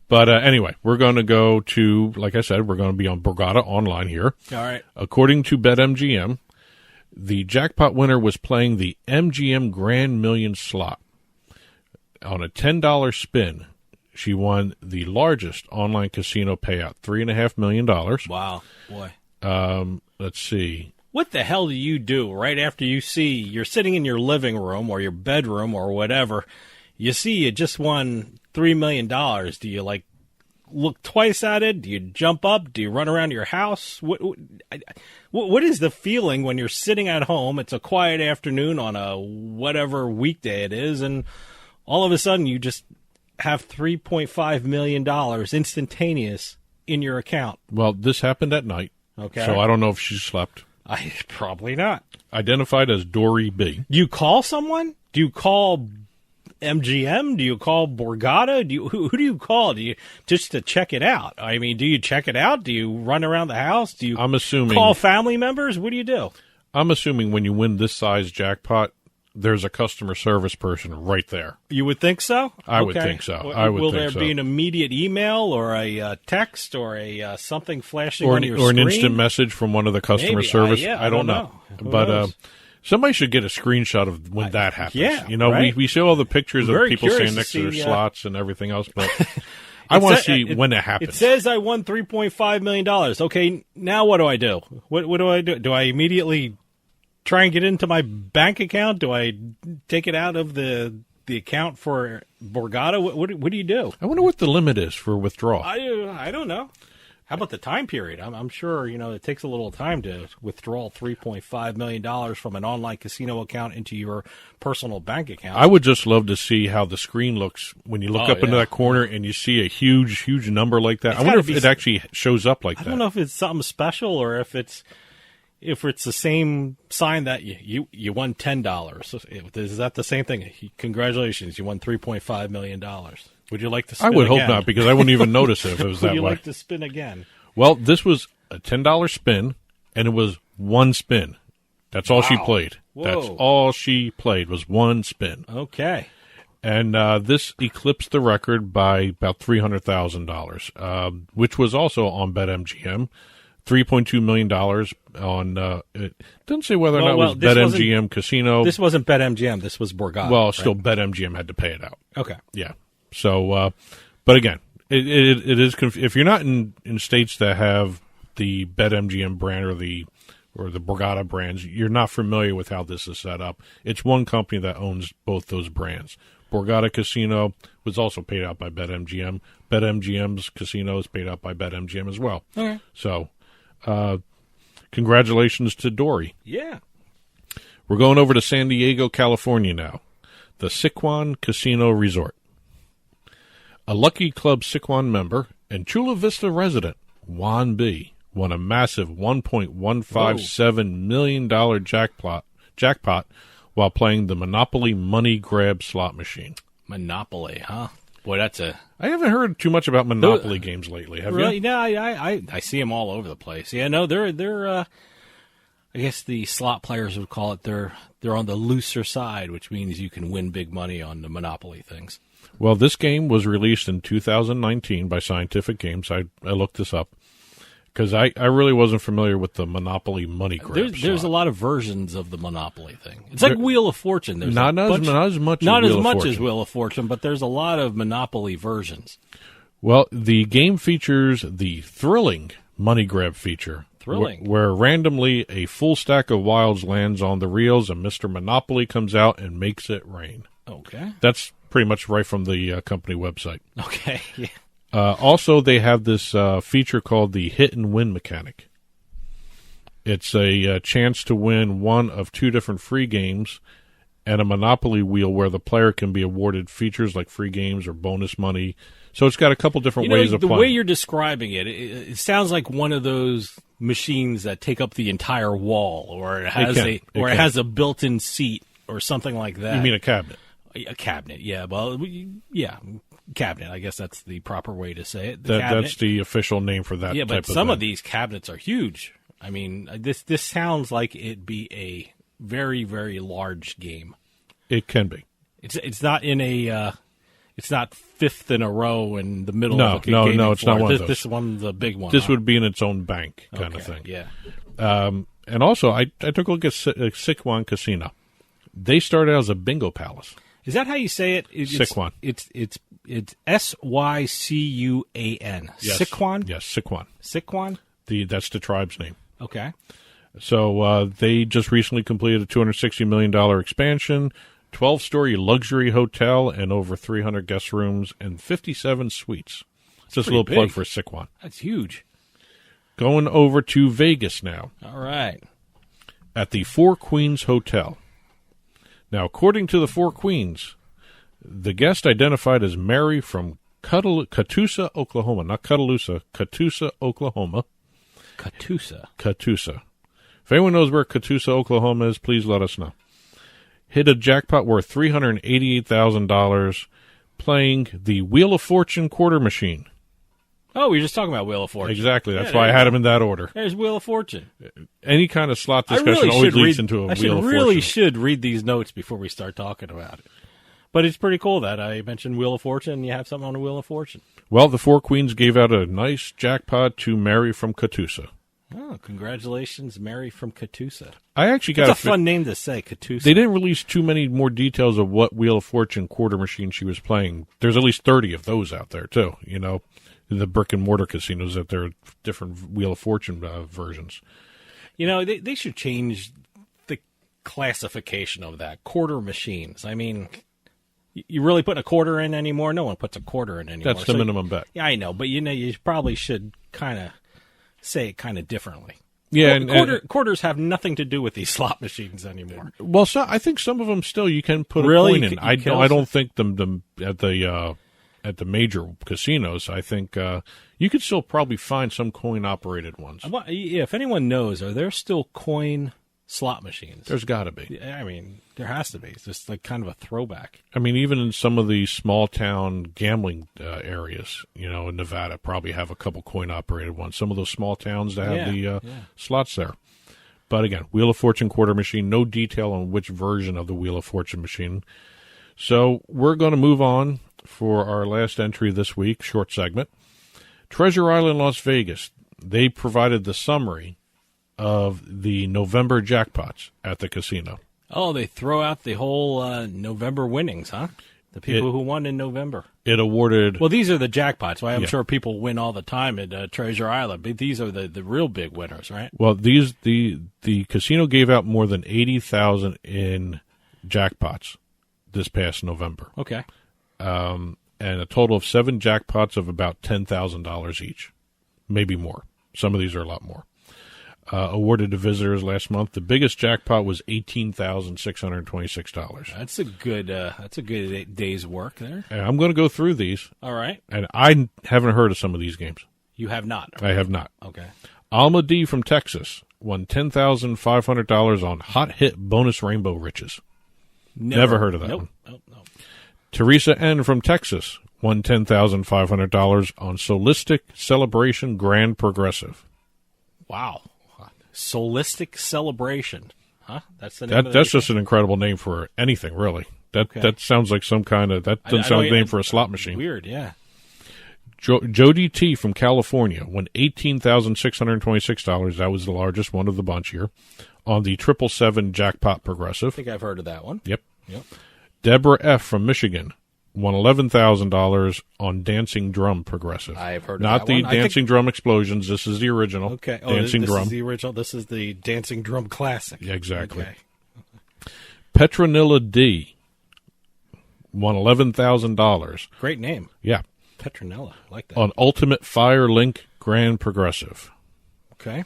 But anyway, we're going to go to, like I said, we're going to be on Borgata online here. All right. According to BetMGM, the jackpot winner was playing the MGM Grand Million slot. On a $10 spin, she won the largest online casino payout, $3.5 million. Wow, boy. Let's see. What the hell do you do right after you're sitting in your living room or your bedroom or whatever, you see you just won $3 million. Do you, look twice at it? Do you jump up? Do you run around your house? What is the feeling when you're sitting at home? It's a quiet afternoon on a whatever weekday it is, and all of a sudden you just have $3.5 million instantaneous in your account. Well, this happened at night. Okay. So I don't know if she slept. Probably not. Identified as Dory B. Do you call someone? Do you call MGM? Do you call Borgata? Who do you call? Do you just to check it out? I mean, do you check it out? Do you run around the house? Do you call family members? What do you do? I'm assuming when you win this size jackpot, there's a customer service person right there. You would think so? I would think so. Will there be an immediate email or a text or a something flashing on your screen? Or an instant message from one of the customer service? I don't know. But somebody should get a screenshot of when that happens. Yeah, right? we show all the pictures of people standing next to their slots and everything else, but I want to see when it happens. It says I won $3.5 million. Okay, now what do I do? What do I do? Do I immediately try and get into my bank account? Do I take it out of the account for Borgata? What do you do? I wonder what the limit is for withdrawal. I don't know. How about the time period? I'm sure it takes a little time to withdraw $3.5 million from an online casino account into your personal bank account. I would just love to see how the screen looks when you look up into that corner and you see a huge number like that. I wonder if it actually shows up like that. I don't know if it's something special or if it's the same sign that you won $10. Is that the same thing? Congratulations, you won $3.5 million. Would you like to spin I would again? hope not, because I wouldn't even notice it if it was that way. Would you like to spin again? Well, this was a $10 spin, and it was one spin. That's all she played. Whoa. That's all she played was one spin. Okay. And this eclipsed the record by about $300,000, which was also on BetMGM. $3.2 million on, it doesn't say whether or not it was BetMGM Casino. This wasn't BetMGM. This was Borgata. Well, still BetMGM had to pay it out. Okay. Yeah. So, but again, it is if you're not in states that have the BetMGM brand or the Borgata brands, you're not familiar with how this is set up. It's one company that owns both those brands. Borgata Casino was also paid out by BetMGM. BetMGM's casino is paid out by BetMGM as well. Okay. So, congratulations to Dory. Yeah. We're going over to San Diego, California now. The Sichuan Casino Resort. A Lucky Club Sichuan member and Chula Vista resident, Juan B., won a massive $1.157 million jackpot while playing the Monopoly money grab slot machine. Monopoly, huh? Boy, I haven't heard too much about Monopoly games lately. Have you? No, I see them all over the place. Yeah, no, they're I guess the slot players would call it they're on the looser side, which means you can win big money on the Monopoly things. Well, this game was released in 2019 by Scientific Games. I looked this up because I really wasn't familiar with the Monopoly money grab. There's a lot of versions of the Monopoly thing. It's like Wheel of Fortune. There's not as much as Wheel of Fortune, but there's a lot of Monopoly versions. Well, the game features the thrilling money grab feature. Thrilling. Where randomly a full stack of wilds lands on the reels and Mr. Monopoly comes out and makes it rain. Okay. That's pretty much right from the company website. Okay. Yeah. Also, they have this feature called the hit and win mechanic. It's a chance to win one of 2 different free games and a Monopoly wheel where the player can be awarded features like free games or bonus money. So it's got a couple different ways of playing. The way you're describing it, it sounds like one of those machines that take up the entire wall, or it has a built-in seat or something like that. You mean a cabinet? A cabinet, yeah. Well, yeah, cabinet. I guess that's the proper way to say it. That's the official name for that. Yeah, but some of these cabinets are huge. I mean, this sounds like it'd be a very, very large game. It can be. It's not in a. It's not fifth in a row in the middle of a game. No, it's not one of those. This one's the big one. This would be in its own bank kind of thing. Yeah. And also, I took a look at Sichuan Casino. They started out as a bingo palace. Is that how you say it? Sichuan. It's Sycuan. Yes. Sichuan? Yes, Sichuan. Sichuan? That's the tribe's name. Okay. So they just recently completed a $260 million expansion, 12-story luxury hotel, and over 300 guest rooms and 57 suites. Just a little plug for Sichuan. That's huge. Going over to Vegas now. All right. At the Four Queens Hotel. Now, according to the Four Queens, the guest identified as Mary from Catoosa, Oklahoma. Not Cataloosa, Catoosa, Oklahoma. Catoosa. If anyone knows where Catoosa, Oklahoma is, please let us know. Hit a jackpot worth $388,000 playing the Wheel of Fortune quarter machine. Oh, we were just talking about Wheel of Fortune. Exactly. That's why I had them in that order. There's Wheel of Fortune. Any kind of slot discussion always leads into a Wheel of Fortune. I really should read these notes before we start talking about it. But it's pretty cool that I mentioned Wheel of Fortune and you have something on the Wheel of Fortune. Well, the Four Queens gave out a nice jackpot to Mary from Catoosa. Oh, congratulations, Mary from Catoosa. I actually got a fun name to say, Catoosa. They didn't release too many more details of what Wheel of Fortune quarter machine she was playing. There's at least 30 of those out there, too, you know. The brick-and-mortar casinos, that there are different Wheel of Fortune versions. You know, they should change the classification of that. Quarter machines. I mean, you really putting a quarter in anymore? No one puts a quarter in anymore. That's the minimum bet. Yeah, I know. But, you know, you probably should kind of say it kind of differently. Yeah, quarters have nothing to do with these slot machines anymore. Well, I think some of them still you can put a coin in. I don't think them at the major casinos. I think you could still probably find some coin-operated ones. Yeah, if anyone knows, are there still coin slot machines? There's got to be. I mean, there has to be. It's just like kind of a throwback. I mean, even in some of the small-town gambling areas, you know, in Nevada, probably have a couple coin-operated ones. Some of those small towns that have the slots there. But again, Wheel of Fortune quarter machine, no detail on which version of the Wheel of Fortune machine. So we're going to move on for our last entry this week, short segment. Treasure Island, Las Vegas. They provided the summary of the November jackpots at the casino. Oh, they throw out the whole November winnings, huh? The people who won in November. It awarded... Well, these are the jackpots. Well, I'm sure people win all the time at Treasure Island, but these are the real big winners, right? Well, the casino gave out more than $80,000 in jackpots this past November. Okay. And a total of 7 jackpots of about $10,000 each, maybe more. Some of these are a lot more. Awarded to visitors last month. The biggest jackpot was $18,626. That's a good day's work there. And I'm going to go through these. All right. And I haven't heard of some of these games. You have not? I have not. Okay. Alma D from Texas won $10,500 on Hot Hit Bonus Rainbow Riches. Never heard of that one. Nope. Teresa N. from Texas won $10,500 on Solistic Celebration Grand Progressive. Wow. Solistic Celebration. Huh? That's the name That's just an incredible name for anything, really. That sounds like some kind of... That doesn't sound like a name for a slot machine. Weird, yeah. Jody T. from California won $18,626. That was the largest one of the bunch here. On the 777 Jackpot Progressive. I think I've heard of that one. Yep. Deborah F. from Michigan won $11,000 on Dancing Drum Progressive. I've heard of Not that the one. Dancing Drum Explosions. This is the original. Okay. Dancing this Drum. is the original. This is the Dancing Drum Classic. Yeah, exactly. Okay. Petronilla D won $11,000. Great name. Yeah. Petronella. I like that. On Ultimate Fire Link Grand Progressive. Okay.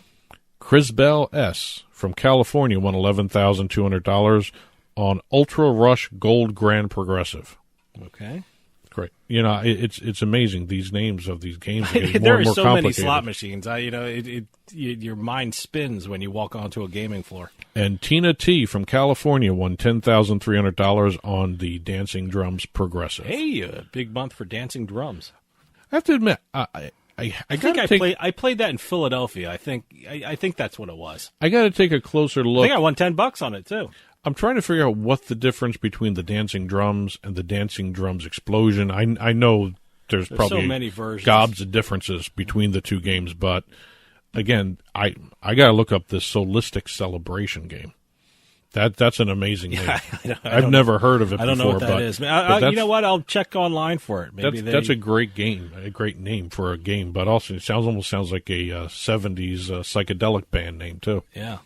Crisbell S. from California won $11,200 on Ultra Rush Gold Grand Progressive. Okay. Great. You know, it's amazing, these names of these games are getting There more and are more so complicated. many slot machines. Your mind spins when you walk onto a gaming floor. And Tina T. from California won $10,300 on the Dancing Drums Progressive. Hey, a big month for Dancing Drums. I have to admit, I played that in Philadelphia. I think that's what it was. I got to take a closer look. I think I won $10 on it too. I'm trying to figure out what the difference between the Dancing Drums and the Dancing Drums Explosion. I know there's probably so many versions. gobs of differences between the two games, but again, I got to look up this Solistic Celebration game. That's an amazing name. I've never heard of it before. I don't know what that is. You know what? I'll check online for it. Maybe that's a great game, a great name for a game, but also it almost sounds like a 70s psychedelic band name, too. Yeah.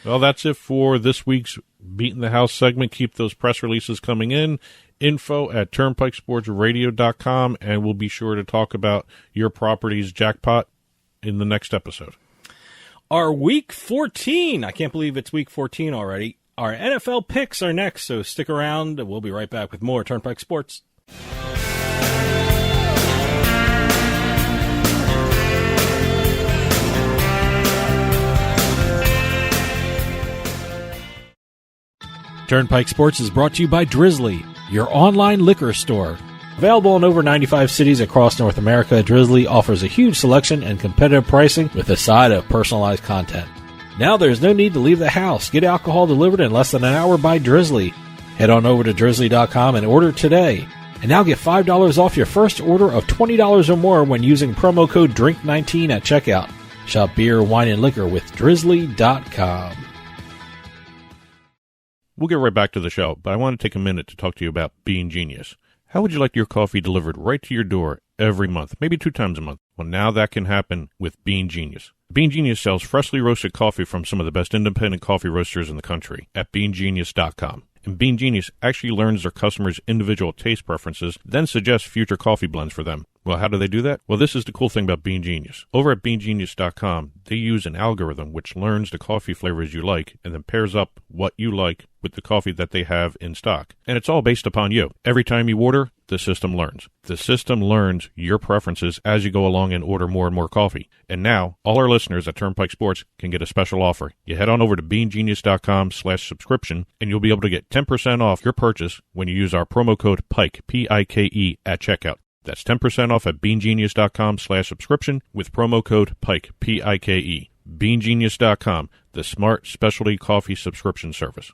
Well, that's it for this week's Beatin the House segment. Keep those press releases coming in. info@turnpikesportsradio.com, and we'll be sure to talk about your property's jackpot in the next episode. Our Week 14, I can't believe it's Week 14 already. Our NFL picks are next, so stick around. We'll be right back with more Turnpike Sports. Turnpike Sports is brought to you by Drizzly, your online liquor store. Available in over 95 cities across North America, Drizzly offers a huge selection and competitive pricing with a side of personalized content. Now there's no need to leave the house. Get alcohol delivered in less than an hour by Drizzly. Head on over to drizzly.com and order today. And now get $5 off your first order of $20 or more when using promo code DRINK19 at checkout. Shop beer, wine, and liquor with drizzly.com. We'll get right back to the show, but I want to take a minute to talk to you about Bean Genius. How would you like your coffee delivered right to your door every month, maybe 2 times a month? Well, now that can happen with Bean Genius. Bean Genius sells freshly roasted coffee from some of the best independent coffee roasters in the country at beangenius.com. And Bean Genius actually learns their customers' individual taste preferences, then suggests future coffee blends for them. Well, how do they do that? Well, this is the cool thing about Bean Genius. Over at beangenius.com, they use an algorithm which learns the coffee flavors you like and then pairs up what you like with the coffee that they have in stock. And it's all based upon you. Every time you order, the system learns. The system learns your preferences as you go along and order more and more coffee. And now, all our listeners at Turnpike Sports can get a special offer. You head on over to beangenius.com/subscription, and you'll be able to get 10% off your purchase when you use our promo code PIKE, P-I-K-E, at checkout. That's 10% off at beangenius.com/subscription with promo code PIKE, P-I-K-E. beangenius.com, the smart specialty coffee subscription service.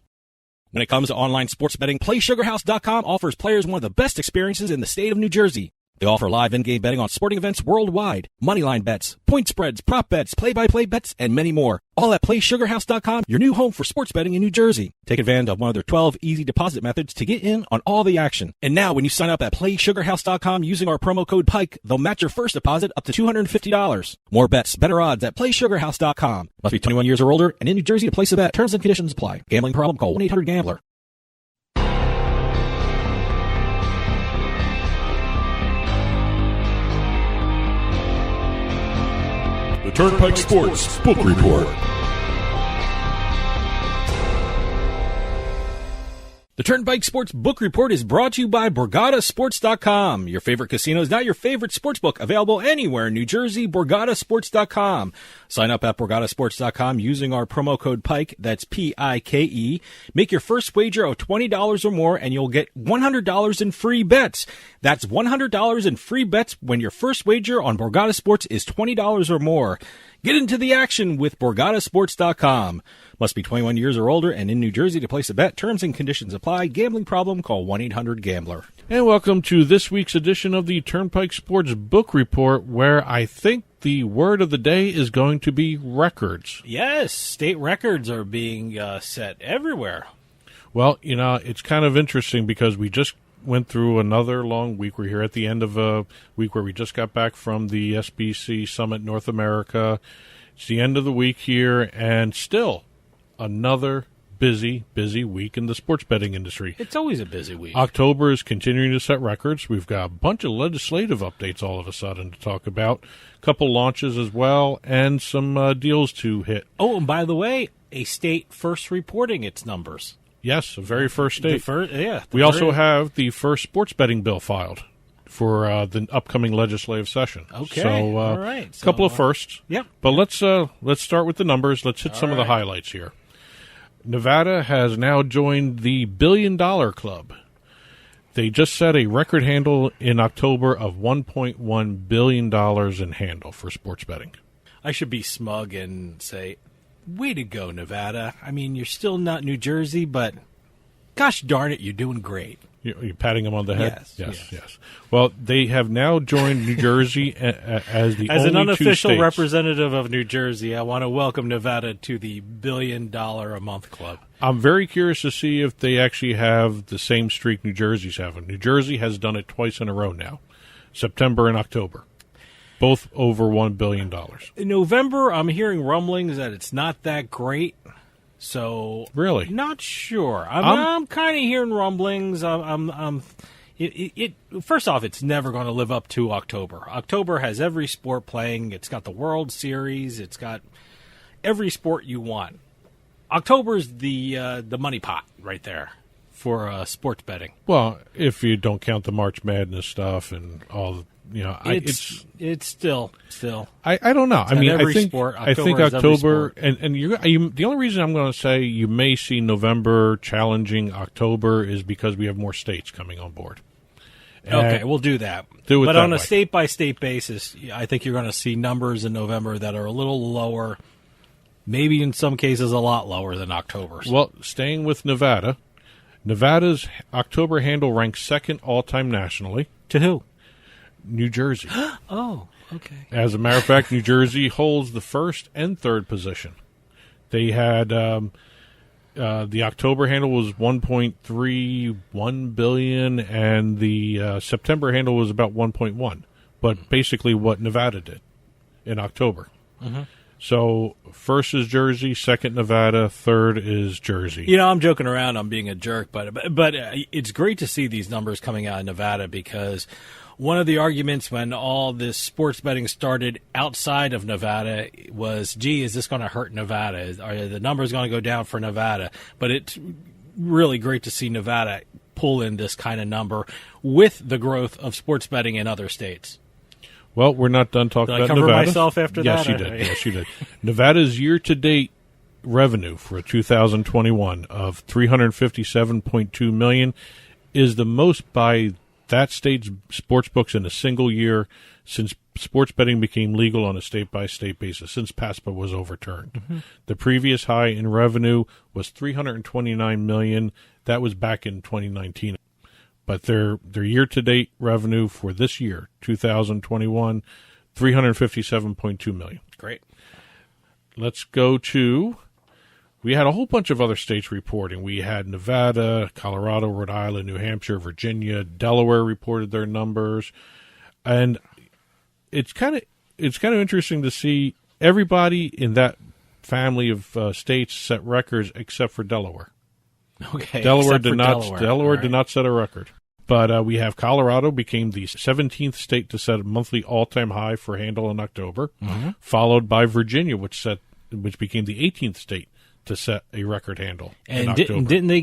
When it comes to online sports betting, PlaySugarHouse.com offers players one of the best experiences in the state of New Jersey. They offer live in-game betting on sporting events worldwide, moneyline bets, point spreads, prop bets, play-by-play bets, and many more. All at PlaySugarHouse.com, your new home for sports betting in New Jersey. Take advantage of one of their 12 easy deposit methods to get in on all the action. And now, when you sign up at PlaySugarHouse.com using our promo code PIKE, they'll match your first deposit up to $250. More bets, better odds at PlaySugarHouse.com. Must be 21 years or older and in New Jersey to place a bet. Terms and conditions apply. Gambling problem? Call 1-800-GAMBLER. The Turnpike Sports Book Report. The Turnpike Sports Book Report is brought to you by BorgataSports.com. Your favorite casino is now your favorite sportsbook. Available anywhere in New Jersey, BorgataSports.com. Sign up at BorgataSports.com using our promo code PIKE, that's P-I-K-E. Make your first wager of $20 or more and you'll get $100 in free bets. That's $100 in free bets when your first wager on Borgata Sports is $20 or more. Get into the action with BorgataSports.com. Must be 21 years or older and in New Jersey to place a bet. Terms and conditions apply. Gambling problem? Call 1-800-GAMBLER. And welcome to this week's edition of the Turnpike Sports Book Report, where I think the word of the day is going to be records. Yes, state records are being set everywhere. Well, you know, it's kind of interesting because we just went through another long week. We're here at the end of a week where we just got back from the SBC Summit North America. It's the end of the week here, and still another busy week in the sports betting industry. It's always a busy week. October is continuing to set records. We've got a bunch of legislative updates all of a sudden to talk about, a couple launches as well, and some deals to hit. Oh, and by the way, a state first reporting its numbers. Yes, the very first state. We We also have the first sports betting bill filed for the upcoming legislative session. Okay, so, all right. A couple of firsts. Yep. But let's start with the numbers. Let's hit some of the highlights here. Nevada has now joined the $1 billion club. They just set a record handle in October of $1.1 billion in handle for sports betting. I should be smug and say, way to go, Nevada. I mean, you're still not New Jersey, but gosh darn it, you're doing great. You're patting them on the head? Yes. Well, they have now joined New Jersey as the As only an unofficial two states. representative of New Jersey, I want to welcome Nevada to the $1 billion a month club. I'm very curious to see if they actually have the same streak New Jersey's having. New Jersey has done it twice in a row now, September and October, both over $1 billion. In November, I'm hearing rumblings that it's not that great. So really, not sure. I'm kind of hearing rumblings. First off, it's never going to live up to October. October has every sport playing. It's got the World Series. It's got every sport you want. October's the money pot right there for sports betting. Well, if you don't count the March Madness stuff and all. It's still. I don't know. I mean, I think October, and you. The only reason I'm going to say you may see November challenging October is because we have more states coming on board. Okay, we'll do that. But on a state by state basis, I think you're going to see numbers in November that are a little lower, maybe in some cases a lot lower than October's. Well, staying with Nevada, Nevada's October handle ranks second all time nationally. To who? New Jersey. Oh, okay. As a matter of fact, New Jersey holds the first and third position. They had the October handle was $1.31 billion, and the September handle was about 1.1. But basically, what Nevada did in October. Mm-hmm. So first is Jersey, second Nevada, third is Jersey. You know, I'm joking around. I'm being a jerk, but it's great to see these numbers coming out of Nevada because. One of the arguments when all this sports betting started outside of Nevada was, gee, is this going to hurt Nevada? Are the numbers going to go down for Nevada? But it's really great to see Nevada pull in this kind of number with the growth of sports betting in other states. Well, we're not done talking about Nevada. Did I cover Nevada. myself after yes, that? You did. Yes, you did. Nevada's year-to-date revenue for 2021 of $357.2 million is the most by that state's sports books in a single year since sports betting became legal on a state-by-state basis, since PASPA was overturned. Mm-hmm. The previous high in revenue was $329 million. That was back in 2019. But their year-to-date revenue for this year, 2021, $357.2 million. Great. Let's go to... We had a whole bunch of other states reporting. We had Nevada, Colorado, Rhode Island, New Hampshire, Virginia, Delaware reported their numbers, and it's kind of interesting to see everybody in that family of states set records except for Delaware. Okay, Delaware did not set a record. But we have Colorado became the 17th state to set a monthly all-time high for handle in October, followed by Virginia, which became the 18th state to set a record handle in October. Didn't they,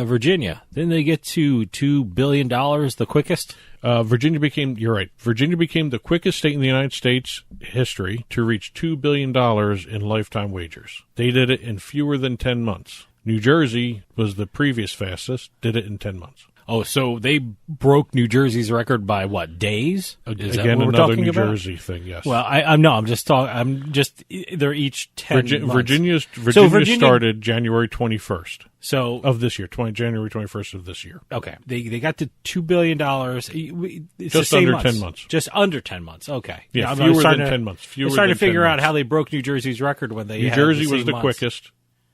Virginia, didn't they get to $2 billion the quickest? Virginia became the quickest state in the United States history to reach $2 billion in lifetime wagers. They did it in fewer than 10 months. New Jersey was the previous fastest, did it in 10 months. Oh, so they broke New Jersey's record by what, days? Is Again, that what another we're talking New about? Jersey thing, yes. Well, they're each 10 months. Virginia started January 21st. So of this year, January 21st of this year. Okay. They got to $2 billion. It's just under 10 months. Just under 10 months. Okay. Yeah, fewer than 10 months. I'm starting to figure out how they broke New Jersey's record when they New had Jersey the was same the months. quickest,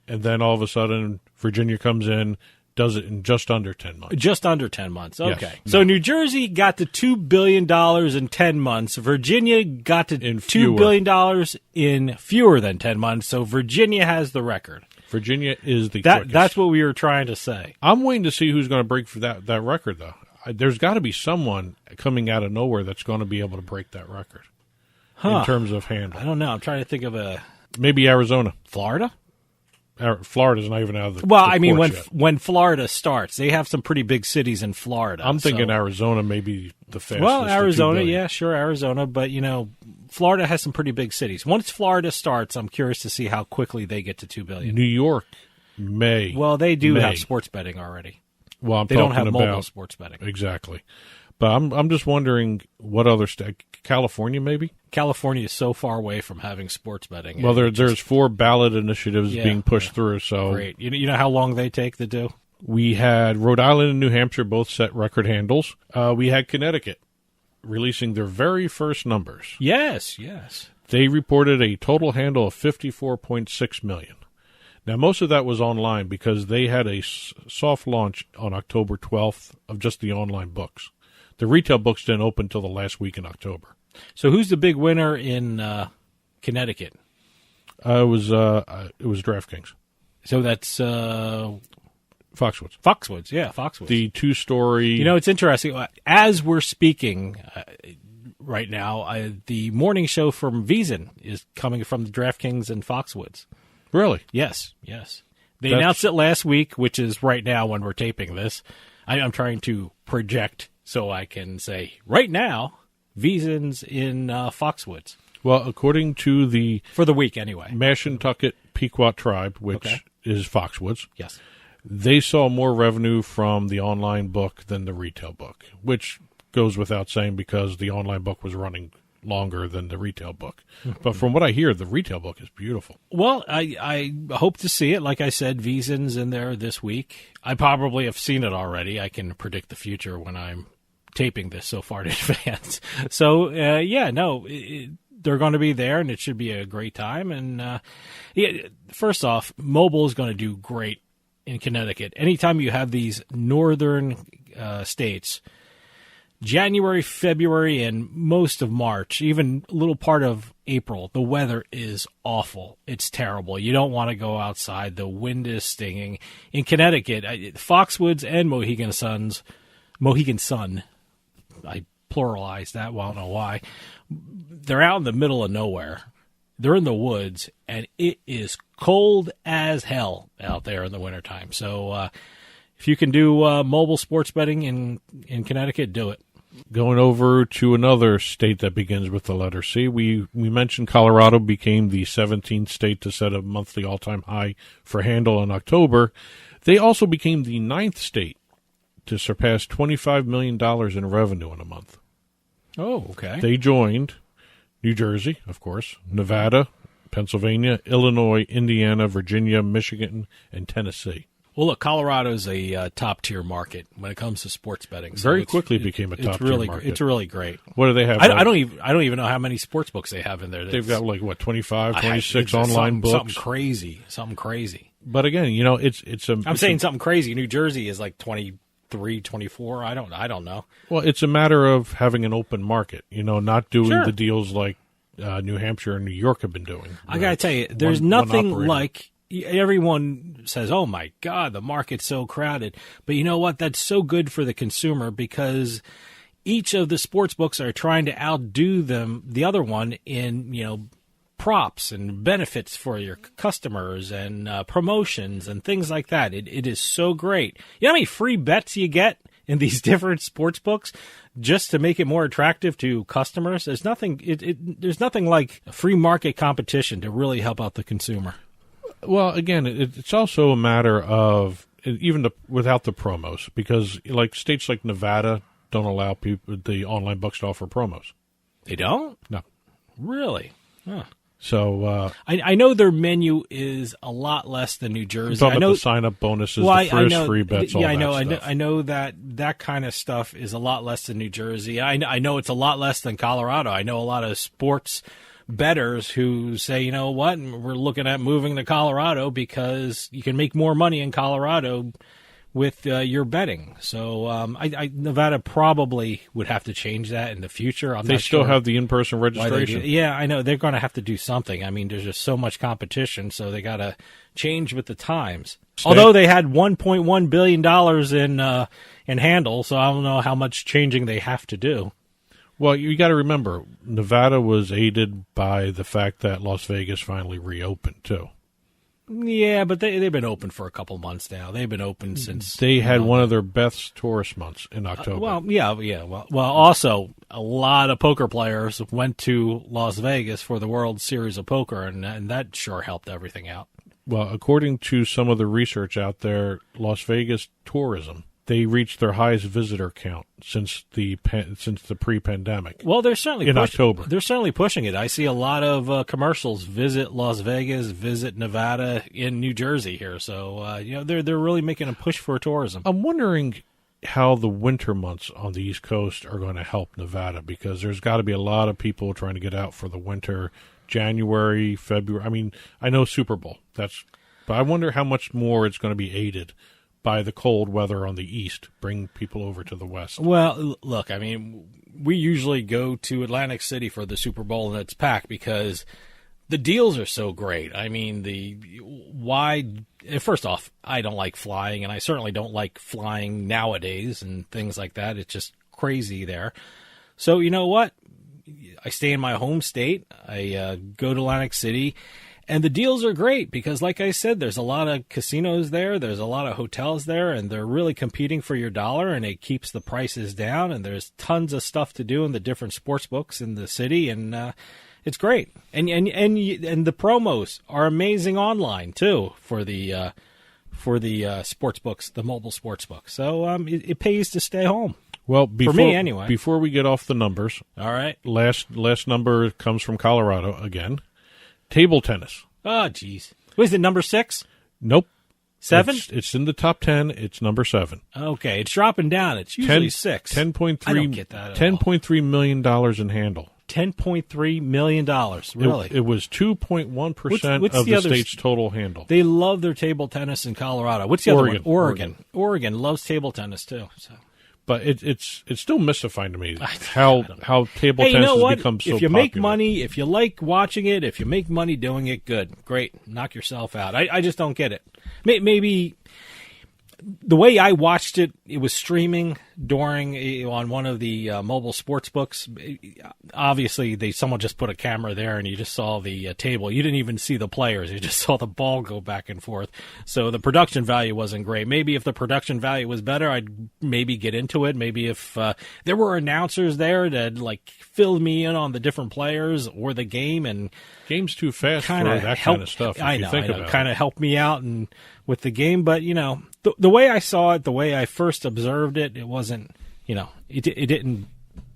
and then all of a sudden Virginia comes in, does it in just under 10 months. Just under 10 months. Okay. Yes. So New Jersey got to $2 billion in 10 months. Virginia got to $2 billion in fewer than 10 months. So Virginia has the record. Virginia is the quickest. That's what we were trying to say. I'm waiting to see who's going to break for that record, though. There's got to be someone coming out of nowhere that's going to be able to break that record in terms of handle. I don't know. I'm trying to think of maybe Arizona. Florida? Florida's not even out of the Well, the I mean, courts when Florida starts, they have some pretty big cities in Florida. I'm thinking Arizona may be the fastest. Well, Arizona, $2 billion. yeah, sure, Arizona. But, Florida has some pretty big cities. Once Florida starts, I'm curious to see how quickly they get to $2 billion. New York may. Well, they do have sports betting already. Well, they don't have mobile sports betting. Exactly. But I'm just wondering what other state. California, maybe? California is so far away from having sports betting. Well, there's 4 ballot initiatives being pushed through. So great. You know how long they take to do? We had Rhode Island and New Hampshire both set record handles. We had Connecticut releasing their very first numbers. Yes. They reported a total handle of 54.6 million. Now, most of that was online because they had a soft launch on October 12th of just the online books. The retail books didn't open until the last week in October. So who's the big winner in Connecticut? It was DraftKings. So that's Foxwoods. Foxwoods, yeah, Foxwoods. The 2-story. It's interesting. As we're speaking right now, the morning show from Veasan is coming from the DraftKings and Foxwoods. Really? Yes. They announced it last week, which is right now when we're taping this. I'm trying to project so I can say, right now, Veasan's in Foxwoods. Well, according to for the week anyway, Mashantucket Pequot tribe, which is Foxwoods, yes, they saw more revenue from the online book than the retail book, which goes without saying because the online book was running longer than the retail book. But from what I hear, the retail book is beautiful. Well, I hope to see it. Like I said, Veasan's in there this week. I probably have seen it already. I can predict the future when I'm taping this so far in advance. So, they're going to be there, and it should be a great time. And first off, mobile is going to do great in Connecticut. Anytime you have these northern states, January, February, and most of March, even a little part of April, the weather is awful. It's terrible. You don't want to go outside. The wind is stinging. In Connecticut, Foxwoods and Mohegan Sun, I pluralized that, well, I don't know why. They're out in the middle of nowhere. They're in the woods, and it is cold as hell out there in the wintertime. So if you can do mobile sports betting in Connecticut, do it. Going over to another state that begins with the letter C, we mentioned Colorado became the 17th state to set a monthly all-time high for handle in October. They also became the 9th state to surpass $25 million in revenue in a month. Oh, okay. They joined New Jersey, of course, Nevada, Pennsylvania, Illinois, Indiana, Virginia, Michigan, and Tennessee. Well, look, Colorado's a top-tier market when it comes to sports betting. So Very quickly became a top-tier market. It's really great. What do they have? I don't even know how many sports books they have in there. They've got 25, 26 online books. Something crazy. But again, I'm saying something crazy. New Jersey is like 23, 24. I don't know. Well, it's a matter of having an open market. Not doing the deals like New Hampshire and New York have been doing. I got to tell you, there's nothing like. Everyone says, oh, my God, the market's so crowded. But you know what? That's so good for the consumer because each of the sports books are trying to outdo the other one in, props and benefits for your customers and promotions and things like that. It is so great. You know how many free bets you get in these different sports books just to make it more attractive to customers? There's nothing like free market competition to really help out the consumer. Well, again, it's also a matter of even without the promos, because like states like Nevada don't allow the online books to offer promos. They don't? No. Really? Huh. So I know their menu is a lot less than New Jersey. I know the sign-up bonuses, the free bets, all that stuff. I know that kind of stuff is a lot less than New Jersey. I know it's a lot less than Colorado. I know a lot of sports bettors who say, you know what, we're looking at moving to Colorado because you can make more money in Colorado with your betting. So Nevada probably would have to change that in the future. They still have the in-person registration. Yeah, I know. They're going to have to do something. I mean, there's just so much competition, so they got to change with the times. Although they had $1.1 billion in handle, so I don't know how much changing they have to do. Well, you got to remember, Nevada was aided by the fact that Las Vegas finally reopened, too. Yeah, but they've been open for a couple months now. They've been open since... They had one of their best tourist months in October. Well, also, a lot of poker players went to Las Vegas for the World Series of Poker, and that sure helped everything out. Well, according to some of the research out there, Las Vegas tourism, they reached their highest visitor count since the pre-pandemic. Well, they're certainly in October. They're certainly pushing it. I see a lot of commercials. Visit Las Vegas, visit Nevada, in New Jersey here. So they're really making a push for tourism. I'm wondering how the winter months on the East Coast are going to help Nevada, because there's got to be a lot of people trying to get out for the winter. January, February. I mean, I know Super Bowl. But I wonder how much more it's going to be aided by the cold weather on the east, bring people over to the west. Well, look, I mean, we usually go to Atlantic City for the Super Bowl, and it's packed because the deals are so great. I mean, first off, I don't like flying, and I certainly don't like flying nowadays and things like that. It's just crazy there. So you know what? I stay in my home state. I go to Atlantic City. And the deals are great because, like I said, there's a lot of casinos there. There's a lot of hotels there, and they're really competing for your dollar, and it keeps the prices down. And there's tons of stuff to do in the different sports books in the city, and it's great. And the promos are amazing online too for the sports books, the mobile sports books. So it pays to stay home. Well, for me anyway. Before we get off the numbers, all right. Last number comes from Colorado again. Table tennis. Oh, geez. What is it, number 6? Nope. 7? It's in the top 10. It's number 7. Okay, it's dropping down. It's usually 6. $10.3 million in handle. $10.3 million, really? It was 2.1% of the state's total handle. They love their table tennis in Colorado. What's the other one? Oregon loves table tennis, too. So. But it's still mystifying to me how table tennis has become so popular. If you make money, if you like watching it, if you make money doing it, good, great, knock yourself out. I just don't get it. Maybe the way I watched it, it was streaming on one of the mobile sports books. Obviously, someone just put a camera there, and you just saw the table. You didn't even see the players. You just saw the ball go back and forth. So the production value wasn't great. Maybe if the production value was better, I'd maybe get into it. Maybe if there were announcers there that filled me in on the different players or the game, and game's too fast for that kind of stuff. I know, kind of helped me out and with the game, but the way I saw it, the way I first observed it, it wasn't, it didn't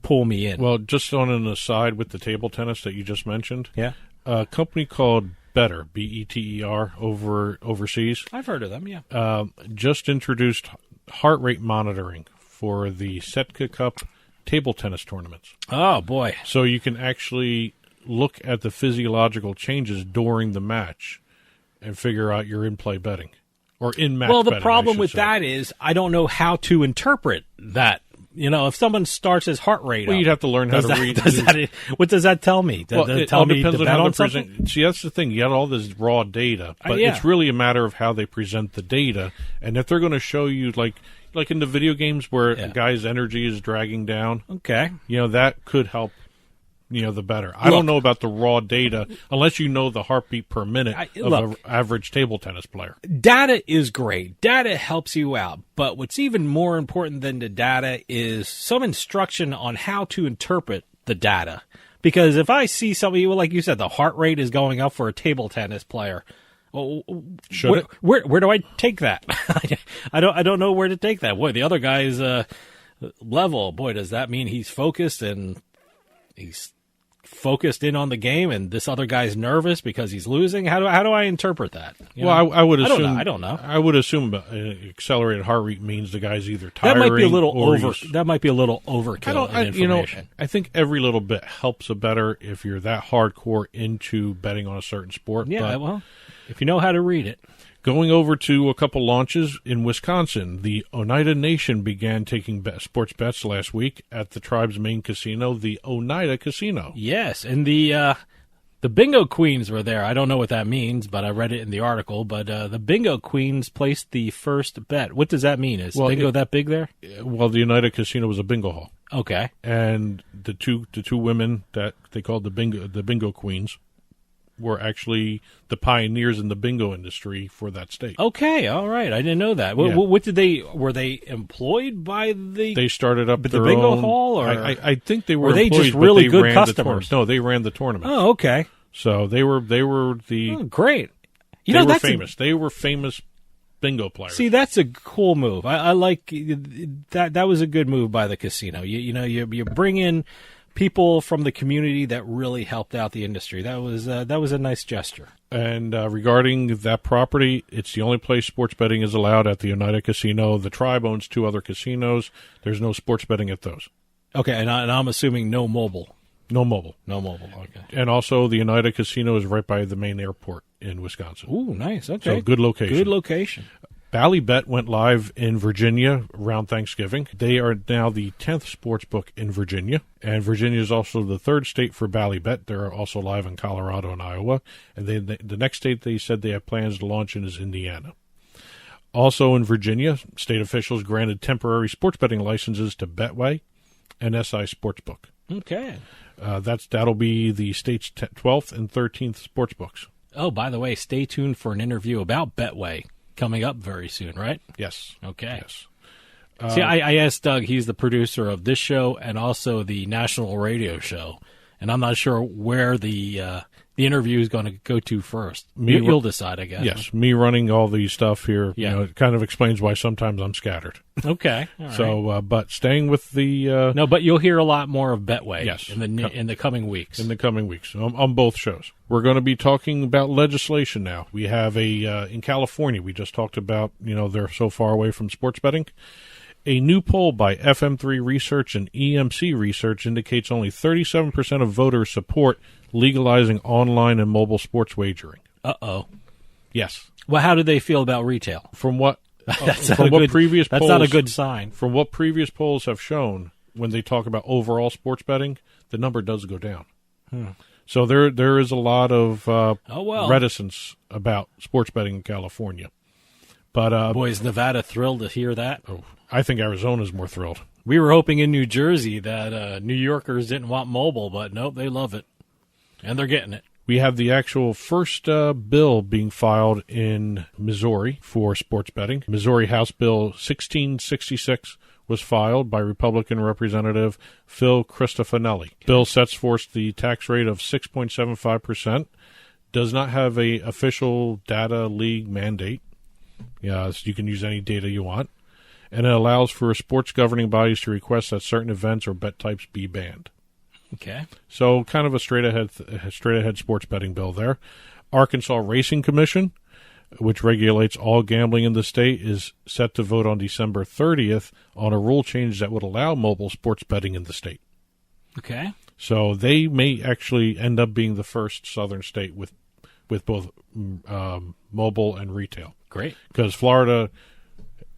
pull me in. Well, just on an aside with the table tennis that you just mentioned, yeah, a company called Better, BETER, overseas. I've heard of them, yeah. Just introduced heart rate monitoring for the Setka Cup table tennis tournaments. Oh, boy. So you can actually look at the physiological changes during the match and figure out your in-play betting. Or in-match betting. Well, the problem with that is I don't know how to interpret that. If someone starts his heart rate you'd have to learn how to read. What does that tell me? Does it tell me depends to on bet how on they present. See, that's the thing. You got all this raw data, but it's really a matter of how they present the data. And if they're going to show you, like in the video games where a guy's energy is dragging down, okay, that could help. The better. I don't know about the raw data unless you know the heartbeat per minute of an average table tennis player. Data is great. Data helps you out. But what's even more important than the data is some instruction on how to interpret the data. Because if I see somebody, like you said, the heart rate is going up for a table tennis player. Where do I take that? I don't know where to take that. Boy, the other guy's level. Boy, does that mean he's focused and he's focused in on the game, and this other guy's nervous because he's losing? How do I interpret that? I would assume. I don't know. I would assume accelerated heart rate means the guy's either tiring. That might be a little overkill in information. I think every little bit helps a better if you're that hardcore into betting on a certain sport. Yeah, well, if you know how to read it. Going over to a couple launches in Wisconsin, the Oneida Nation began taking sports bets last week at the tribe's main casino, the Oneida Casino. Yes, and the bingo queens were there. I don't know what that means, but I read it in the article. But the bingo queens placed the first bet. What does that mean? Is bingo that big there? Well, the Oneida Casino was a bingo hall. Okay. And the two women that they called the bingo queens were actually the pioneers in the bingo industry for that state. Okay, all right. I didn't know that. Yeah. What did were they employed by the? They started up the their bingo own, hall, or I think they were. Were they employees, just really but they good ran customers? No, they ran the tournament. Oh, okay. So they were the great. They were famous. They were famous bingo players. See, that's a cool move. I like that. That was a good move by the casino. You bring in people from the community that really helped out the industry. That was a nice gesture. And regarding that property, it's the only place sports betting is allowed at the Oneida Casino. The tribe owns 2 other casinos. There's no sports betting at those. Okay, and I'm assuming no mobile. No mobile. No mobile, okay. And also, the Oneida Casino is right by the main airport in Wisconsin. Ooh, nice, okay. So, good location. Good location. Ballybet went live in Virginia around Thanksgiving. They are now the 10th sports book in Virginia, and Virginia is also the 3rd state for Ballybet. They're also live in Colorado and Iowa, and the next state they said they have plans to launch in is Indiana. Also in Virginia, state officials granted temporary sports betting licenses to Betway and SI Sportsbook. Okay. That'll be the state's 12th and 13th sports books. Oh, by the way, stay tuned for an interview about Betway coming up very soon, right? Yes. Okay. Yes. See, I asked Doug, he's the producer of this show and also the national radio show, and I'm not sure where the interview is going to go to first. You'll decide, I guess. Yes, me running all these stuff here, Yeah. it kind of explains why sometimes I'm scattered. Okay. All right. So, but staying with the... no, but you'll hear a lot more of Betway Yes. in the coming weeks. In the coming weeks, on both shows. We're going to be talking about legislation now. We have in California, we just talked about, they're so far away from sports betting. A new poll by FM3 Research and EMC Research indicates only 37% of voters support legalizing online and mobile sports wagering. Uh-oh. Yes. Well, how do they feel about retail? From what that's previous polls, not a good sign. From what previous polls have shown, when they talk about overall sports betting, the number does go down. So there is a lot of reticence about sports betting in California. But boy, is Nevada thrilled to hear that. Oh, I think Arizona's more thrilled. We were hoping in New Jersey that New Yorkers didn't want mobile, but nope, they love it. And they're getting it. We have the actual first bill being filed in Missouri for sports betting. Missouri House Bill 1666 was filed by Republican Representative Phil Cristofanelli. Bill sets forth the tax rate of 6.75%, does not have a official data league mandate. So you can use any data you want. And it allows for sports governing bodies to request that certain events or bet types be banned. Okay. So kind of a straight ahead sports betting bill there. Arkansas Racing Commission, which regulates all gambling in the state, is set to vote on December 30th on a rule change that would allow mobile sports betting in the state. Okay. So they may actually end up being the first southern state with both mobile and retail. Great. Because Florida,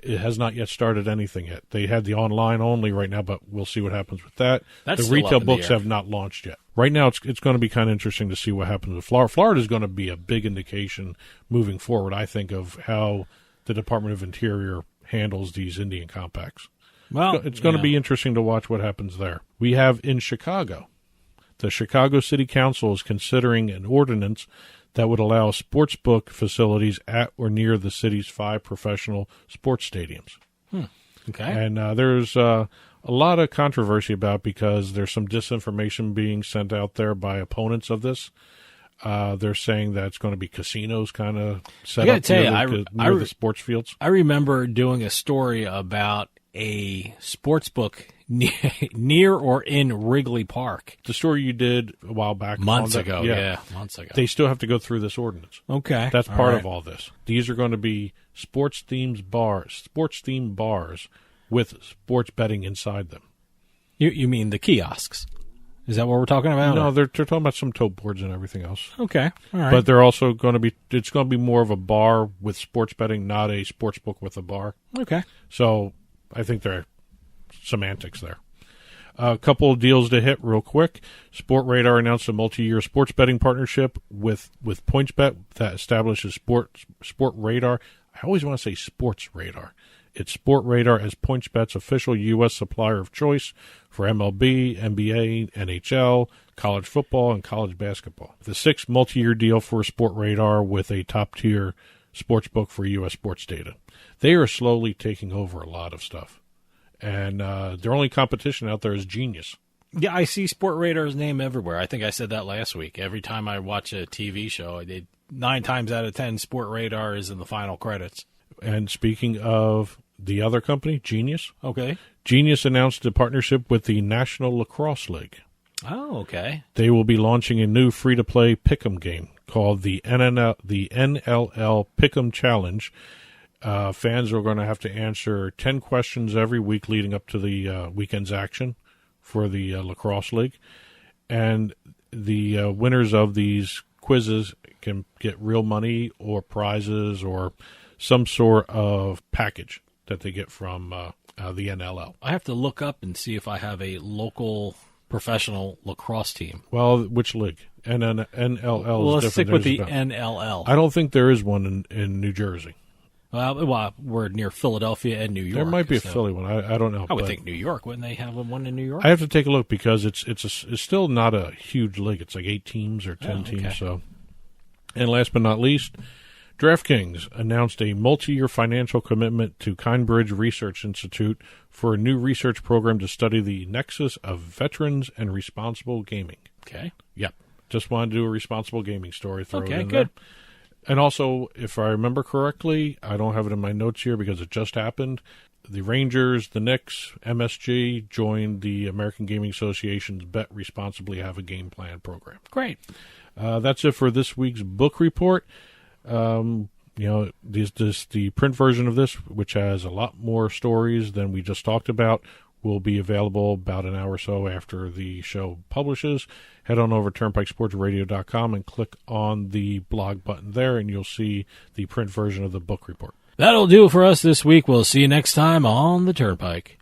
it has not yet started anything yet. They had the online only right now, but we'll see what happens with that. That's the retail books have not launched yet. Right now, it's going to be kind of interesting to see what happens with Florida. Florida is going to be a big indication moving forward, I think, of how the Department of Interior handles these Indian compacts. Well, it's going to be interesting to watch what happens there. We have in Chicago, the Chicago City Council is considering an ordinance that would allow sportsbook facilities at or near the city's 5 professional sports stadiums. Okay. And there's a lot of controversy about it because there's some disinformation being sent out there by opponents of this. They're saying that it's going to be casinos kind of set up near the sports fields. I remember doing a story about a sports book near or in Wrigley Park. The story you did a while back. Months ago. They still have to go through this ordinance. Okay. That's part of all this. These are going to be sports-themed bars with sports betting inside them. You mean the kiosks? Is that what we're talking about? No, they're talking about some tote boards and everything else. Okay, all right. But they're also going to be. It's going to be more of a bar with sports betting, not a sports book with a bar. Okay. So I think there are semantics there. A couple of deals to hit real quick. Sport Radar announced a multi-year sports betting partnership with PointsBet that establishes Sport Radar. I always want to say Sports Radar. It's Sport Radar as PointsBet's official U.S. supplier of choice for MLB, NBA, NHL, college football, and college basketball. The sixth multi-year deal for Sport Radar with a top-tier sports book for U.S. sports data. They are slowly taking over a lot of stuff. And their only competition out there is Genius. Yeah, I see Sport Radar's name everywhere. I think I said that last week. Every time I watch a TV show, 9 times out of 10, Sport Radar is in the final credits. And speaking of the other company, Genius. Okay. Genius announced a partnership with the National Lacrosse League. Oh, okay. They will be launching a new free-to-play Pick'em game called the Nll Pick'em Challenge. Fans are going to have to answer 10 questions every week leading up to the weekend's action for the Lacrosse League. And the winners of these quizzes can get real money or prizes or some sort of package that they get from the NLL. I have to look up and see if I have a local professional lacrosse team. Well, which league? NLL is different. Well, let's stick with the NLL. I don't think there is one in New Jersey. Well, we're near Philadelphia and New York. There might be a Philly one. I don't know. I would think New York. Wouldn't they have one in New York? I have to take a look because it's still not a huge league. It's like 8 teams or 10 teams. So, and last but not least, DraftKings announced a multi-year financial commitment to Kindbridge Research Institute for a new research program to study the nexus of veterans and responsible gaming. Okay. Yep. Just wanted to do a responsible gaming story. Throw it in good. There. And also, if I remember correctly, I don't have it in my notes here because it just happened, the Rangers, the Knicks, MSG joined the American Gaming Association's Bet Responsibly Have a Game Plan program. Great. That's it for this week's book report. The print version of this, which has a lot more stories than we just talked about, will be available about an hour or so after the show publishes. Head on over to turnpikesportsradio.com and click on the blog button there, and you'll see the print version of the book report. That'll do it for us this week. We'll see you next time on the Turnpike.